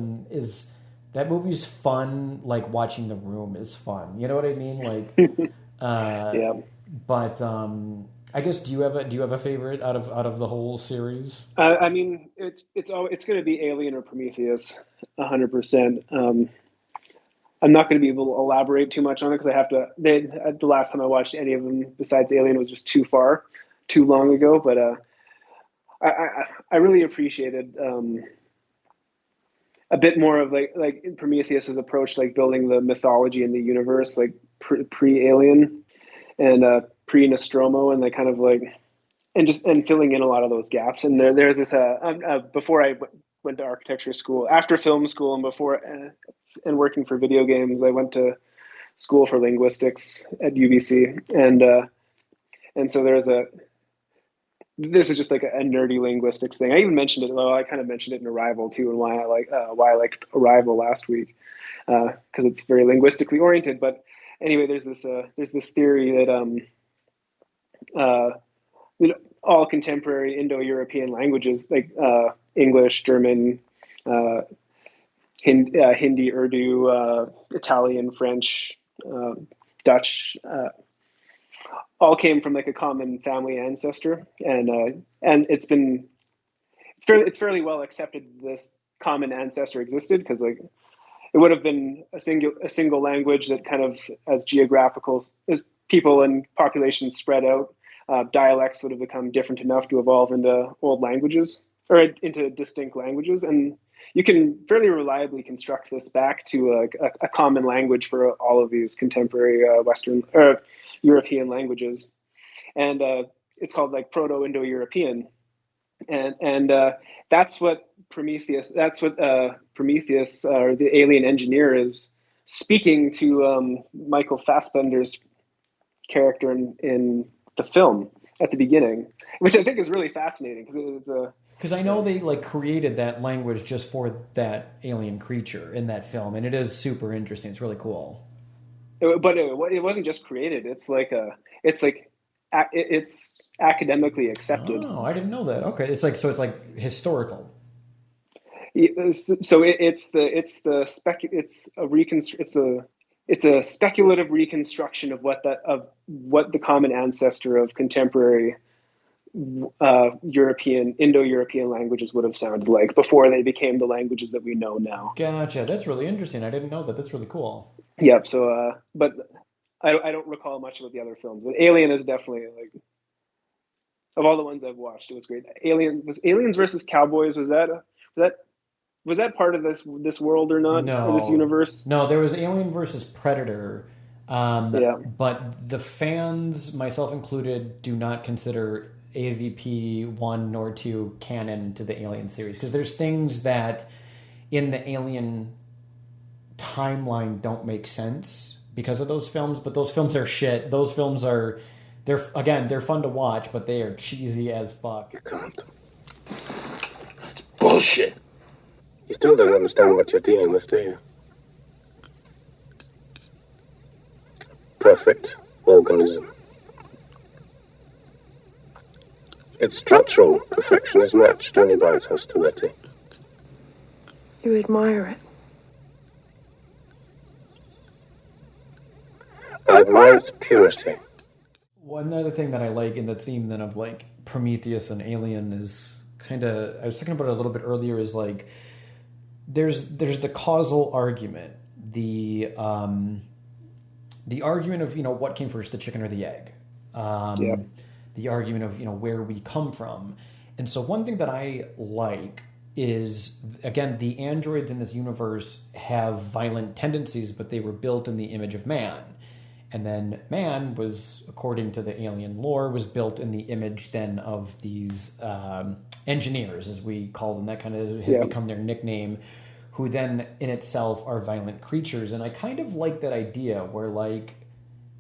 movie's fun. Like watching The Room is fun. You know what I mean? Like, yeah. But I guess do you have a favorite out of the whole series? I mean, it's going to be Alien or Prometheus, 100%. I'm not going to be able to elaborate too much on it because I have to. The last time I watched any of them besides Alien was just too long ago. But I really appreciated a bit more of like Prometheus's approach, like building the mythology in the universe, like pre-Alien and pre-Nostromo, and like kind of like, and filling in a lot of those gaps. And there's this before I went to architecture school, after film school, and before and working for video games, I went to school for linguistics at UBC, and so there's this is just like a nerdy linguistics thing. I even mentioned it. Well, I kind of mentioned it in Arrival too, and why I liked Arrival last week, because it's very linguistically oriented. But anyway, there's this theory that all contemporary Indo-European languages like English, German, Hindi, Urdu, Italian, French, Dutch, all came from like a common family ancestor, and it's fairly well accepted this common ancestor existed, because like it would have been a single language that kind of, as geographical as people and populations spread out, dialects would have become different enough to evolve into old languages or into distinct languages, and you can fairly reliably construct this back to a common language for all of these contemporary Western or European languages, and it's called like Proto-Indo-European, and that's what Prometheus or the alien engineer is speaking to Michael Fassbender's character in the film at the beginning, which I think is really fascinating because I know they like created that language just for that alien creature in that film, and it is super interesting. It's really cool. But it wasn't just created. It's academically accepted. Oh, I didn't know that. Okay, it's like historical. So it's a speculative reconstruction of what the common ancestor of contemporary Indo-European languages would have sounded like before they became the languages that we know now. Gotcha. That's really interesting. I didn't know that. That's really cool. Yep. So, but I don't recall much about the other films. But Alien is definitely like, of all the ones I've watched, it was great. Aliens versus Cowboys. Was that part of this world or not? No. Or this universe? No, there was Alien versus Predator. Yeah. But the fans, myself included, do not consider AVP 1 nor 2 canon to the Alien series, because there's things that in the Alien timeline don't make sense because of those films, but those films are shit. Those films they're fun to watch, but they are cheesy as fuck. You can't. It's bullshit. You still don't understand what you're dealing with, do you? Perfect organism. Its structural perfection is matched only by its hostility. You admire it. I admire its purity. One other thing that I like in the theme then of like Prometheus and Alien is kind of, I was talking about it a little bit earlier, is like there's the causal argument, the argument of, what came first, the chicken or the egg. The argument of, where we come from. And so one thing that I like is, again, the androids in this universe have violent tendencies, but they were built in the image of man. And then man was, according to the alien lore, was built in the image then of these engineers, as we call them. That kind of has become their nickname, who then in itself are violent creatures. And I kind of like that idea where, like,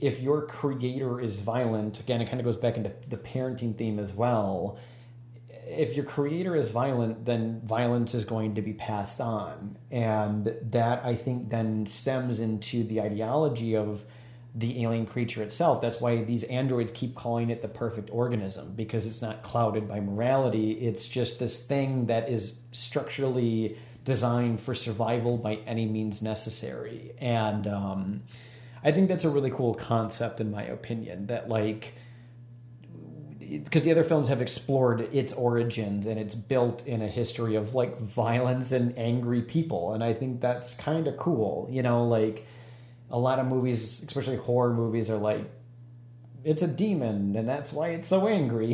if your creator is violent, again, it kind of goes back into the parenting theme as well. If your creator is violent, then violence is going to be passed on. And that, I think, then stems into the ideology of the alien creature itself. That's why these androids keep calling it the perfect organism, because it's not clouded by morality. It's just this thing that is structurally designed for survival by any means necessary. And I think that's a really cool concept, in my opinion, that, like, because the other films have explored its origins and it's built in a history of, like, violence and angry people. And I think that's kind of cool. Like, a lot of movies, especially horror movies, are like, it's a demon and that's why it's so angry,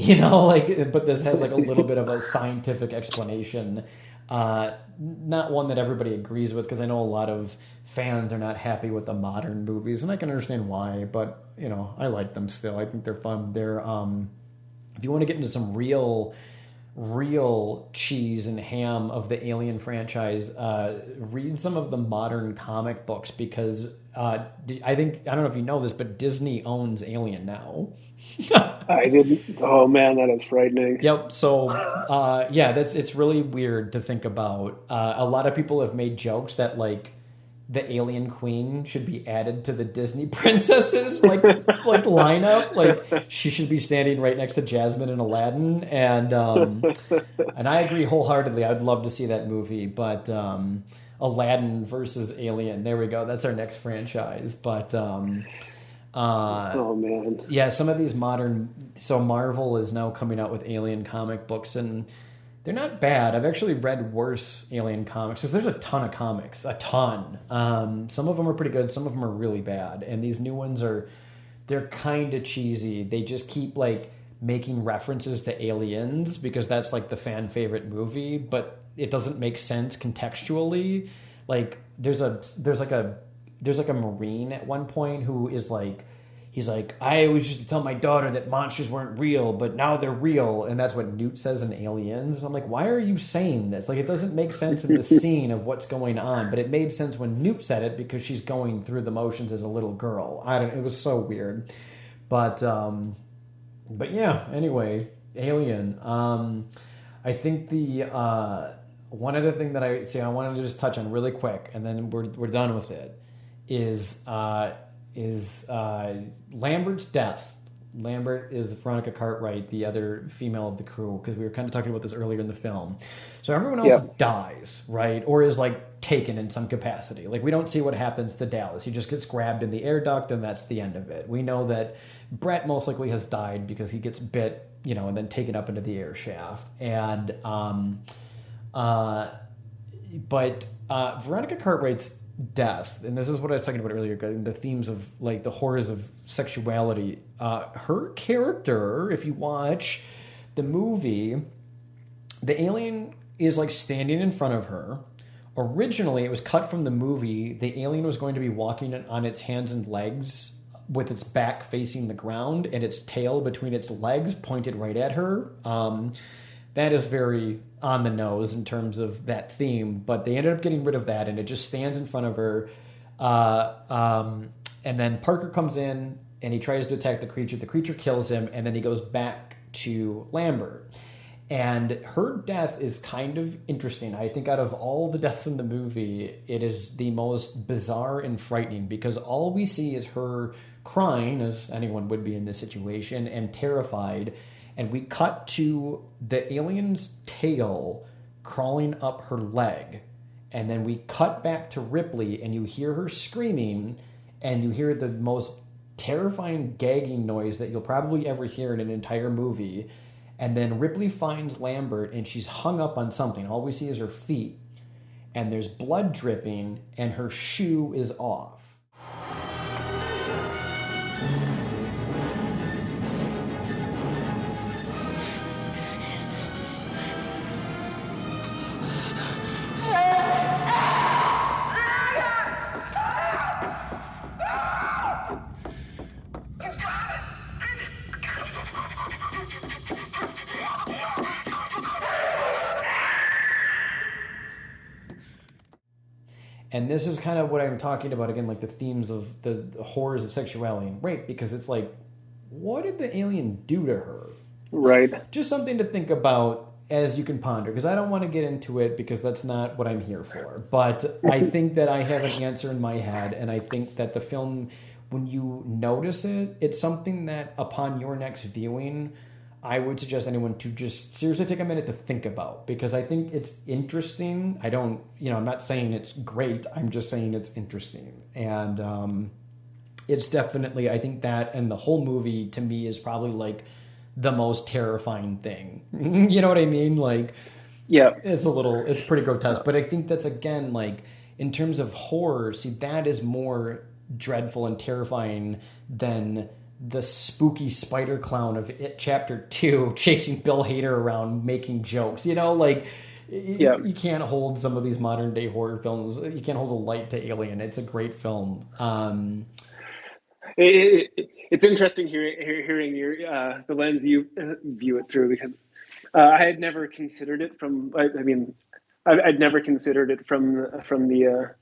but this has like a little bit of a scientific explanation. Not one that everybody agrees with, because I know a lot of fans are not happy with the modern movies, and I can understand why, but I like them still. I think they're fun. They're you want to get into some real cheese and ham of the Alien franchise, read some of the modern comic books, because I don't know if you know this, but Disney owns Alien now. I didn't. Oh man, that is frightening. Yep. So, it's really weird to think about. A lot of people have made jokes that like the Alien Queen should be added to the Disney princesses like lineup. Like she should be standing right next to Jasmine and Aladdin. And I agree wholeheartedly. I'd love to see that movie. But Aladdin versus Alien. There we go. That's our next franchise. But oh man, yeah, some of these modern. So Marvel is now coming out with Alien comic books, and they're not bad. I've actually read worse Alien comics, because there's a ton of comics, a ton. Some of them are pretty good, some of them are really bad, and these new ones they're kind of cheesy. They just keep like making references to Aliens because that's like the fan favorite movie, but it doesn't make sense contextually. Like there's like a Marine at one point who is like, he's like, I always used to tell my daughter that monsters weren't real, but now they're real. And that's what Newt says in Aliens. And I'm like, why are you saying this? Like, it doesn't make sense in the scene of what's going on. But it made sense when Newt said it because she's going through the motions as a little girl. It was so weird. But yeah, anyway, Alien. I think one other thing that I wanted to just touch on really quick, and then we're done with it, is Lambert's death. Lambert is Veronica Cartwright, the other female of the crew, because we were kind of talking about this earlier in the film. So everyone else dies, right? Or is like taken in some capacity. Like we don't see what happens to Dallas. He just gets grabbed in the air duct and that's the end of it. We know that Brett most likely has died because he gets bit, and then taken up into the air shaft. And but Veronica Cartwright's death, and this is what I was talking about earlier, the themes of like the horrors of sexuality. Her character, if you watch the movie, the alien is like standing in front of her. Originally, it was cut from the movie. The alien was going to be walking on its hands and legs with its back facing the ground and its tail between its legs pointed right at her. That is very on the nose in terms of that theme, but they ended up getting rid of that, and it just stands in front of her. And then Parker comes in, and he tries to attack the creature. The creature kills him, and then he goes back to Lambert. And her death is kind of interesting. I think out of all the deaths in the movie, it is the most bizarre and frightening, because all we see is her crying, as anyone would be in this situation, and terrified. And we cut to the alien's tail crawling up her leg. And then we cut back to Ripley, and you hear her screaming, and you hear the most terrifying gagging noise that you'll probably ever hear in an entire movie. And then Ripley finds Lambert, and she's hung up on something. All we see is her feet. And there's blood dripping, and her shoe is off. And this is kind of what I'm talking about, again, like the themes of the horrors of sexuality and rape, because it's like, what did the alien do to her? Right. Just something to think about as you can ponder, because I don't want to get into it because that's not what I'm here for. But I think that I have an answer in my head, and I think that the film, when you notice it, it's something that upon your next viewing, I would suggest anyone to just seriously take a minute to think about, because I think it's interesting. I'm not saying it's great. I'm just saying it's interesting. And it's definitely, I think that, and the whole movie to me is probably like the most terrifying thing. You know what I mean? Like, yeah, it's pretty grotesque, but I think that's, again, like in terms of horror, see, that is more dreadful and terrifying than the spooky spider clown of It Chapter 2 chasing Bill Hader around making jokes. You can't hold some of these modern day horror films. You can't hold a light to Alien. It's a great film. it's interesting hearing your the lens you view it through, because I had never considered it from. I mean, I'd never considered it from the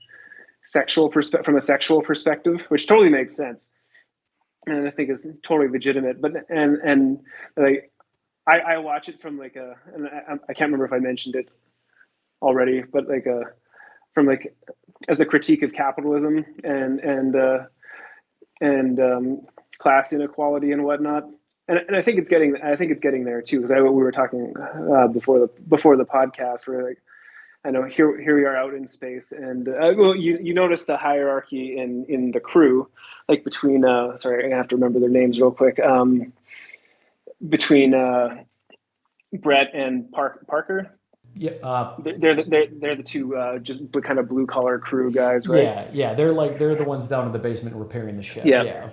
from a sexual perspective, which totally makes sense, and I think is totally legitimate. But and like I watch it from like and I can't remember if I mentioned it already, but like from like as a critique of capitalism and class inequality and whatnot. And I think it's getting there too, because we were talking before the podcast, where like I know here we are out in space, and well, you notice the hierarchy in the crew, like between sorry, I have to remember their names real quick, between Brett and Parker. Yeah, They're the two just kind of blue collar crew guys, right? yeah. They're the ones down in the basement repairing the ship. Yeah.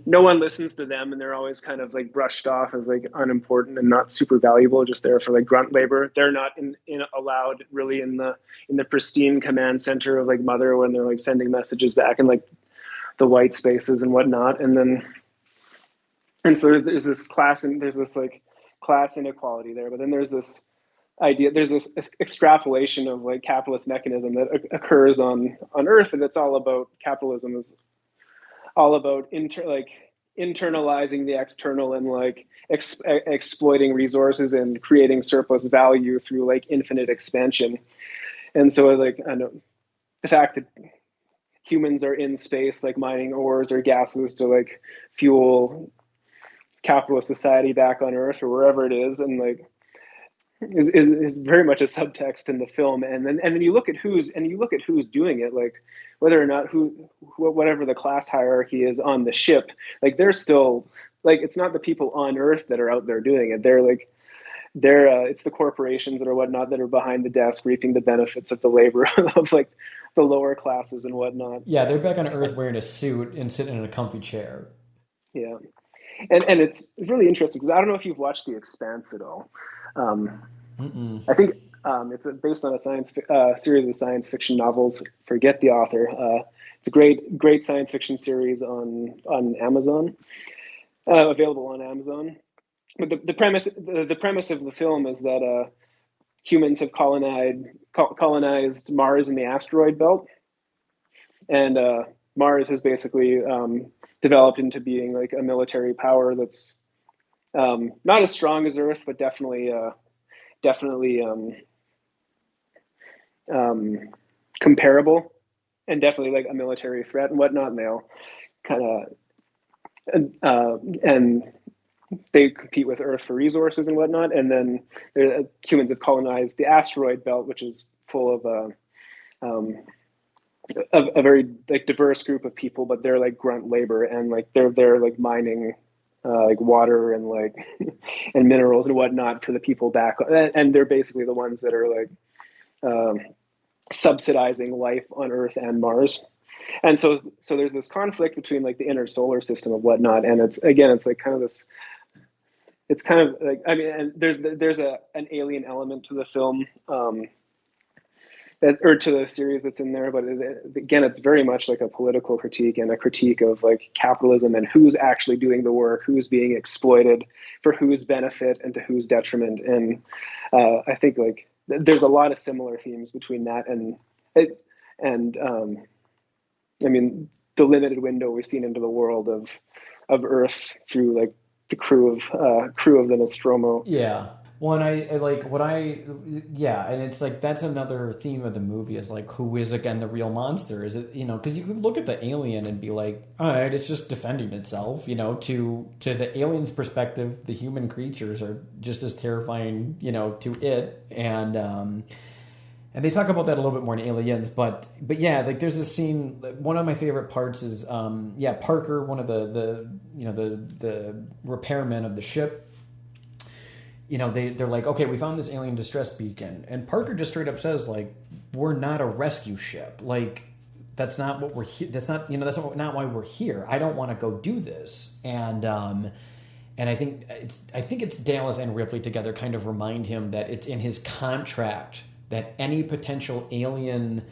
No one listens to them, and they're always kind of like brushed off as like unimportant and not super valuable, just there for like grunt labor. They're not allowed really in the pristine command center of like Mother, when they're like sending messages back in like the white spaces and whatnot. And so there's this class inequality there, but then there's this extrapolation of like capitalist mechanism that occurs on Earth, and it's all about capitalism is all about internalizing the external and like exploiting resources and creating surplus value through like infinite expansion. And so like I know the fact that humans are in space like mining ores or gases to like fuel capitalist society back on Earth or wherever it is, and like is very much a subtext in the film. And then you look at who's doing it, like whether or not whatever the class hierarchy is on the ship, like they're still like, it's not the people on Earth that are out there doing it. It's the corporations that are whatnot that are behind the desk reaping the benefits of the labor of like the lower classes and whatnot. Yeah, they're back on Earth wearing a suit and sitting in a comfy chair. Yeah. And it's really interesting because I don't know if you've watched The Expanse at all. I think it's based on a series of science fiction novels. Forget the author. It's a great science fiction series on Amazon, available on Amazon. But the premise of the film is that humans have colonized Mars and the asteroid belt, and Mars has basically developed into being like a military power that's not as strong as Earth, but definitely comparable, and definitely like a military threat and whatnot. And they all kind of and they compete with Earth for resources and whatnot. And then humans have colonized the asteroid belt, which is full of a very like diverse group of people, but they're like grunt labor, and like they're like mining like water and like and minerals and whatnot for the people back, and they're basically the ones that are like subsidizing life on Earth and Mars. And so there's this conflict between like the inner solar system and whatnot, and it's like kind of this. It's kind of like, I mean, and there's an alien element to the film. Or to the series that's in there, but again, it's very much like a political critique and a critique of like capitalism and who's actually doing the work, who's being exploited for whose benefit and to whose detriment. And I think like there's a lot of similar themes between that and I mean, the limited window we've seen into the world of Earth through like the crew of the Nostromo. Yeah. Well, and and it's like that's another theme of the movie is like, who is again the real monster? Is it, because you could look at the alien and be like, all right, it's just defending itself. To the alien's perspective, the human creatures are just as terrifying, to it, and they talk about that a little bit more in Aliens, but yeah, like there's a scene. One of my favorite parts is Parker, one of the repairmen of the ship. They're like, okay, we found this alien distress beacon, and Parker just straight up says like, we're not a rescue ship. Like, that's not what we're here. That's not not why we're here. I don't want to go do this. And I think it's Dallas and Ripley together kind of remind him that it's in his contract that any potential alien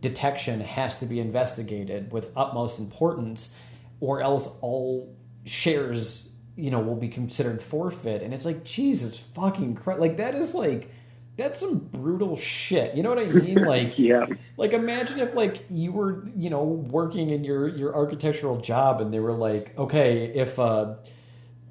detection has to be investigated with utmost importance, or else all shares, will be considered forfeit. And it's like, Jesus fucking Christ. Like, that is like, that's some brutal shit. You know what I mean? Like, Yeah. Like, imagine if, like, you were, working in your architectural job and they were like, okay, if a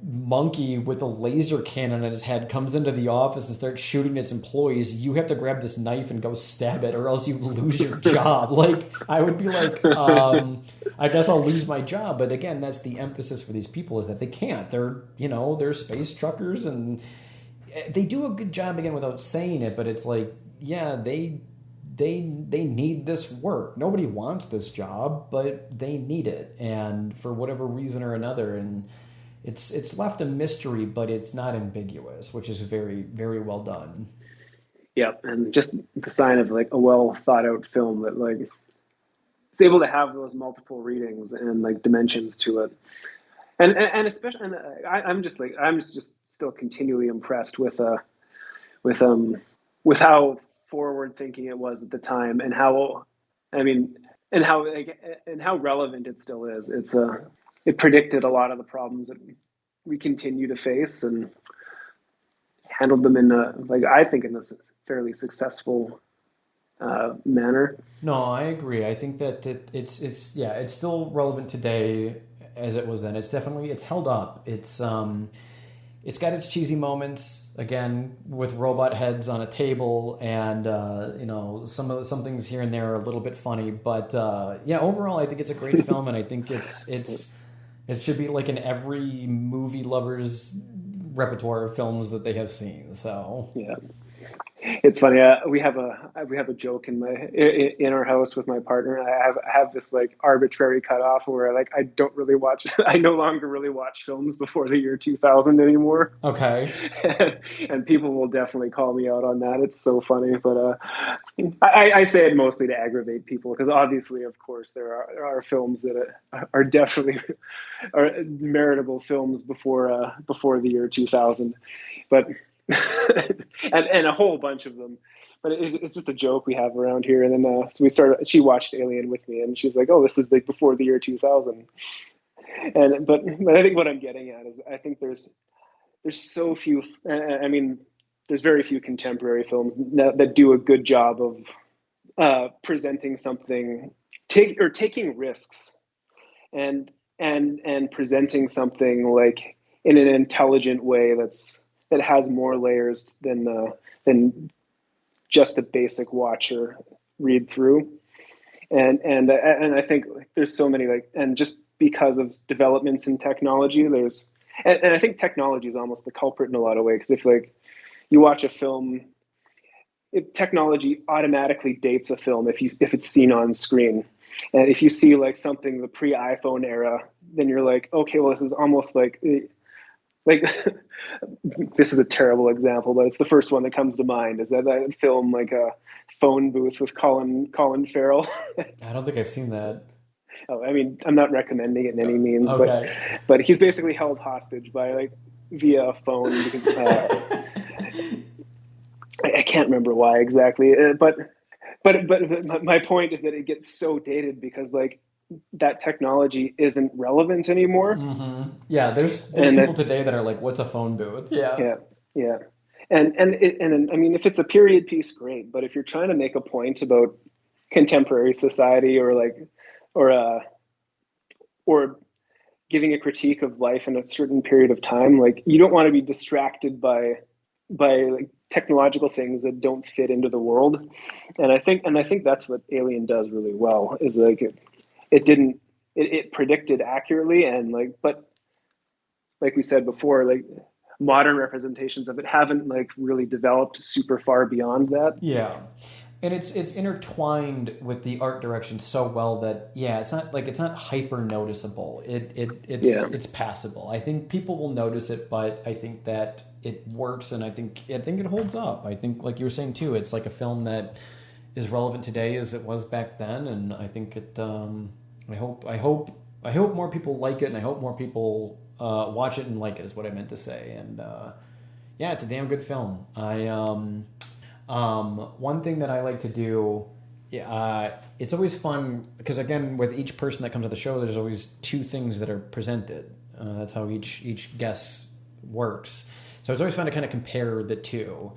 monkey with a laser cannon on his head comes into the office and starts shooting its employees, you have to grab this knife and go stab it or else you lose your job. Like, I would be like, I guess I'll lose my job. But again, that's the emphasis for these people, is that they can't. They're, they're space truckers, and they do a good job, again, without saying it, but it's like, yeah, they need this work. Nobody wants this job, but they need it, and for whatever reason or another, and it's left a mystery, but it's not ambiguous, which is very, very well done. Yeah, and just the sign of like a well thought out film that like it's able to have those multiple readings and like dimensions to it. And especially, and I'm just still continually impressed with how forward thinking it was at the time, and how relevant it still is. It predicted a lot of the problems that we continue to face and handled them in I think in a fairly successful manner. No, I agree. I think that it's still relevant today as it was then. It's held up. It's got its cheesy moments, again, with robot heads on a table, and some things here and there are a little bit funny, but overall I think it's a great film, and I think it should be like in every movie lover's repertoire of films that they have seen. So yeah. It's funny. We have a joke in our house with my partner. I have this like arbitrary cutoff where like I don't really watch. I no longer really watch films before the year 2000 anymore. Okay. And people will definitely call me out on that. It's so funny, but I say it mostly to aggravate people, because obviously, of course, there are films that are definitely meritable films before the year 2000, but. and a whole bunch of them, but it's just a joke we have around here. And then she watched Alien with me, and she's like, "Oh, this is like before the year 2000." But I think what I'm getting at is I think there's so few. There's very few contemporary films that do a good job of presenting something, taking risks, and presenting something like in an intelligent way that has more layers than just a basic watch or read through. And I think there's so many, and just because of developments in technology, and I think technology is almost the culprit in a lot of ways, because if you watch a film, technology automatically dates a film if it's seen on screen. And if you see like something the pre-iPhone era, then you're like, okay, well, this is almost like this is a terrible example, but it's the first one that comes to mind. Is that film like a phone booth with Colin Farrell? I don't think I've seen that. Oh, I mean, I'm not recommending it in any means, okay. but he's basically held hostage by via a phone. Because, I can't remember why exactly, but my point is that it gets so dated because that technology isn't relevant anymore. Mm-hmm. Yeah, there's people today that are like, "What's a phone booth?" Yeah. And I mean, if it's a period piece, great. But if you're trying to make a point about contemporary society or giving a critique of life in a certain period of time, you don't want to be distracted by technological things that don't fit into the world. And I think that's what Alien does really well. Is it predicted accurately, and but like we said before, modern representations of it haven't really developed super far beyond that. Yeah. And it's intertwined with the art direction so well that it's not hyper noticeable. It's passable. I think people will notice it, but I think that it works, and I think it holds up. I think, like you were saying too, it's like a film that is relevant today as it was back then, and I think it. I hope more people like it, and I hope more people watch it and like it. Is what I meant to say. And it's a damn good film. One thing that I like to do, it's always fun because, again, with each person that comes to the show, there's always two things that are presented. That's how each guess works. So it's always fun to kind of compare the two.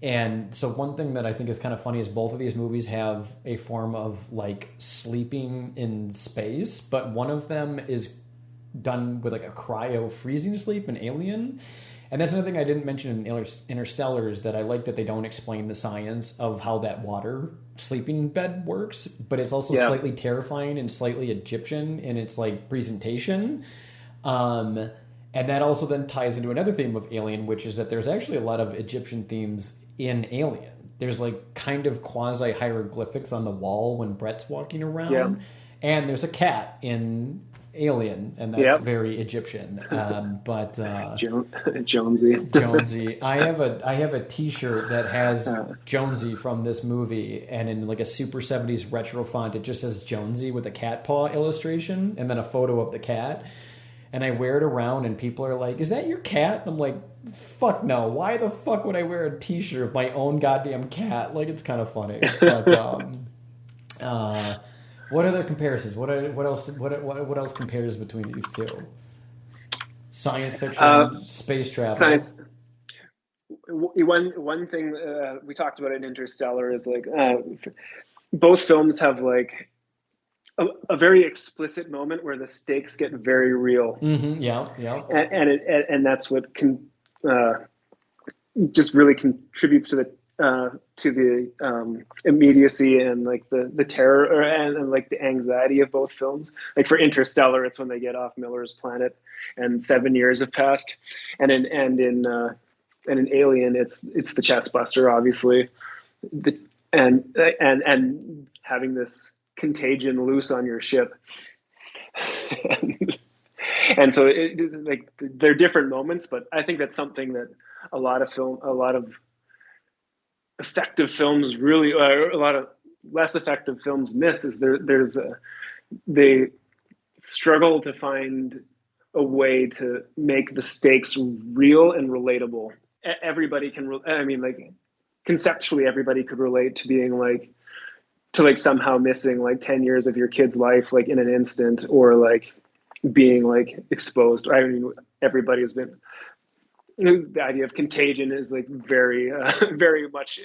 And so one thing that I think is kind of funny is both of these movies have a form of like sleeping in space, but one of them is done with like a cryo freezing sleep in Alien. And that's another thing I didn't mention in Interstellar is that I like that they don't explain the science of how that water sleeping bed works, but it's also slightly terrifying and slightly Egyptian in its like presentation. And that also then ties into another theme of Alien, which is that there's actually a lot of Egyptian themes in Alien. There's like kind of quasi hieroglyphics on the wall when Brett's walking around, and there's a cat in Alien, and that's very Egyptian. But Jonesy. I have a T-shirt that has Jonesy from this movie, and in like a super 70s retro font, it just says Jonesy with a cat paw illustration, and then a photo of the cat. And I wear it around, and people are like, "Is that your cat?" And I'm like, "Fuck no! Why the fuck would I wear a T-shirt of my own goddamn cat?" Like, it's kind of funny. But what other comparisons? What else compares between these two? Science fiction, space travel. Science. One thing we talked about in Interstellar is like both films have like a very explicit moment where the stakes get very real. Mm-hmm, yeah. And that's what can just really contributes to the immediacy and like the terror and like the anxiety of both films. Like for Interstellar, it's when they get off Miller's planet and 7 years have passed, and in Alien, it's the chest buster, obviously, and having this contagion loose on your ship. And so like they're different moments, but I think that's something that a lot of effective films really, a lot of less effective films miss is they struggle to find a way to make the stakes real and relatable. Everybody can, conceptually everybody could relate to being like, somehow missing like 10 years of your kid's life, like in an instant, or like being like exposed. I mean, everybody has been, the idea of contagion is like very, very much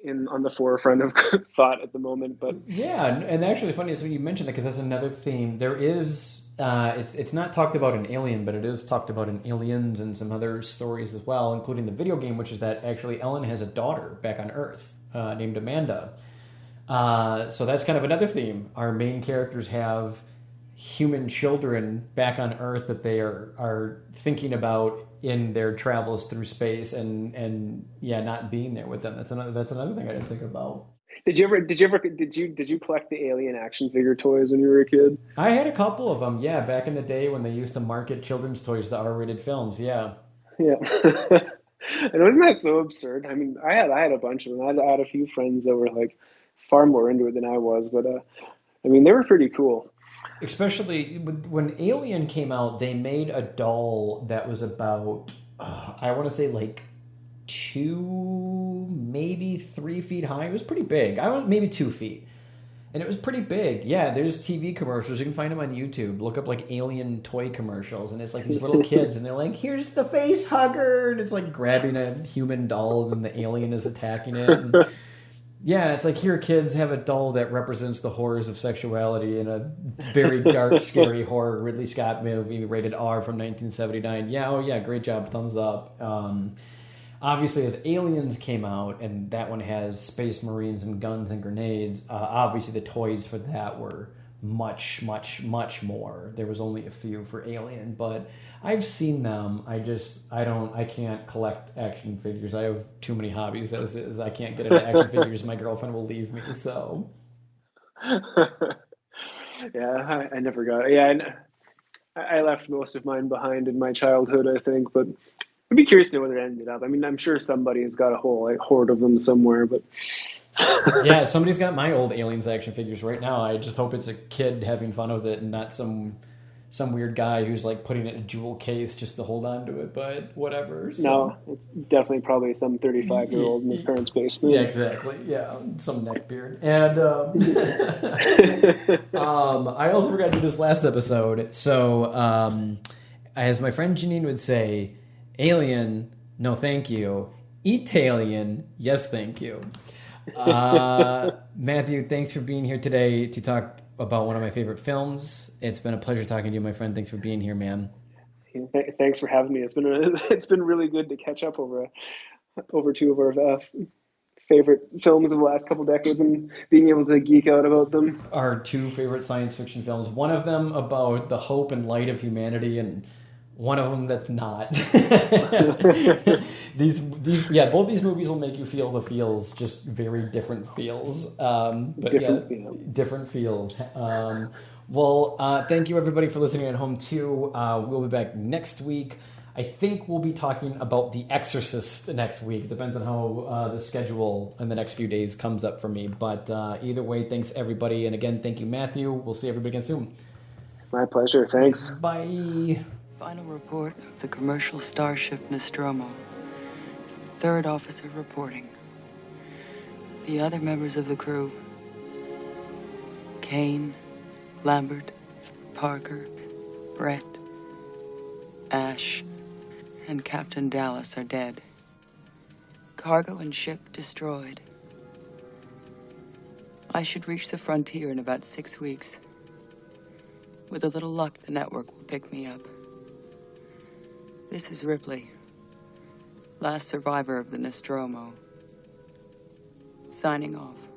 on the forefront of thought at the moment. But yeah, and actually funny is when you mentioned that, because that's another theme. There is, it's not talked about in Alien, but it is talked about in Aliens and some other stories as well, including the video game, which is that actually Ellen has a daughter back on Earth named Amanda. So that's kind of another theme. Our main characters have human children back on Earth that they are thinking about in their travels through space and not being there with them. That's another thing I didn't think about. Did you collect the Alien action figure toys when you were a kid? I had a couple of them, yeah, back in the day when they used to market children's toys to R-rated films, yeah. Yeah. And wasn't that so absurd? I mean, I had a bunch of them. I had a few friends that were like far more into it than I was, but I mean, they were pretty cool. Especially when Alien came out, they made a doll that was about, I want to say like 2, maybe 3 feet high. It was pretty big. Maybe 2 feet. And it was pretty big. Yeah, there's TV commercials. You can find them on YouTube. Look up like Alien toy commercials. And it's like these little kids. And they're like, here's the face hugger. And it's like grabbing a human doll and the alien is attacking it. And yeah, it's like, here kids have a doll that represents the horrors of sexuality in a very dark, scary horror Ridley Scott movie rated R from 1979. Yeah, oh yeah, great job, thumbs up. Obviously, as Aliens came out, and that one has space marines and guns and grenades, obviously the toys for that were much, much, much more. There was only a few for Alien, but I've seen them. I can't collect action figures. I have too many hobbies as is. I can't get into action figures. My girlfriend will leave me, so. Yeah, I never got it. Yeah, I left most of mine behind in my childhood, I think, but I'd be curious to know where it ended up. I mean, I'm sure somebody has got a whole like hoard of them somewhere, but yeah, somebody's got my old Aliens action figures right now. I just hope it's a kid having fun with it and not some some weird guy who's like putting it in a jewel case just to hold on to it, but whatever. No, it's definitely probably some 35-year-old in his parents' basement. Yeah, exactly. Yeah, some neckbeard. And I also forgot to do this last episode. So, as my friend Janine would say, alien, no thank you. Italian, yes thank you. Matthew, thanks for being here today to talk about one of my favorite films. It's been a pleasure talking to you, my friend. Thanks for being here, man. Thanks for having me. It's been really good to catch up over two of our favorite films of the last couple decades and being able to geek out about them. Our two favorite science fiction films. One of them about the hope and light of humanity, and one of them that's not. Both these movies will make you feel the feels, just very different feels. Different feels. Thank you everybody for listening at home too. We'll be back next week. I think we'll be talking about The Exorcist next week. It depends on how the schedule in the next few days comes up for me. But either way, thanks everybody. And again, thank you, Matthew. We'll see everybody again soon. My pleasure. Thanks. Bye. Final report of the commercial starship Nostromo. Third officer reporting. The other members of the crew: Kane, Lambert, Parker, Brett, Ash, and Captain Dallas are dead. Cargo and ship destroyed. I should reach the frontier in about 6 weeks. With a little luck, the network will pick me up. This is Ripley, last survivor of the Nostromo. Signing off.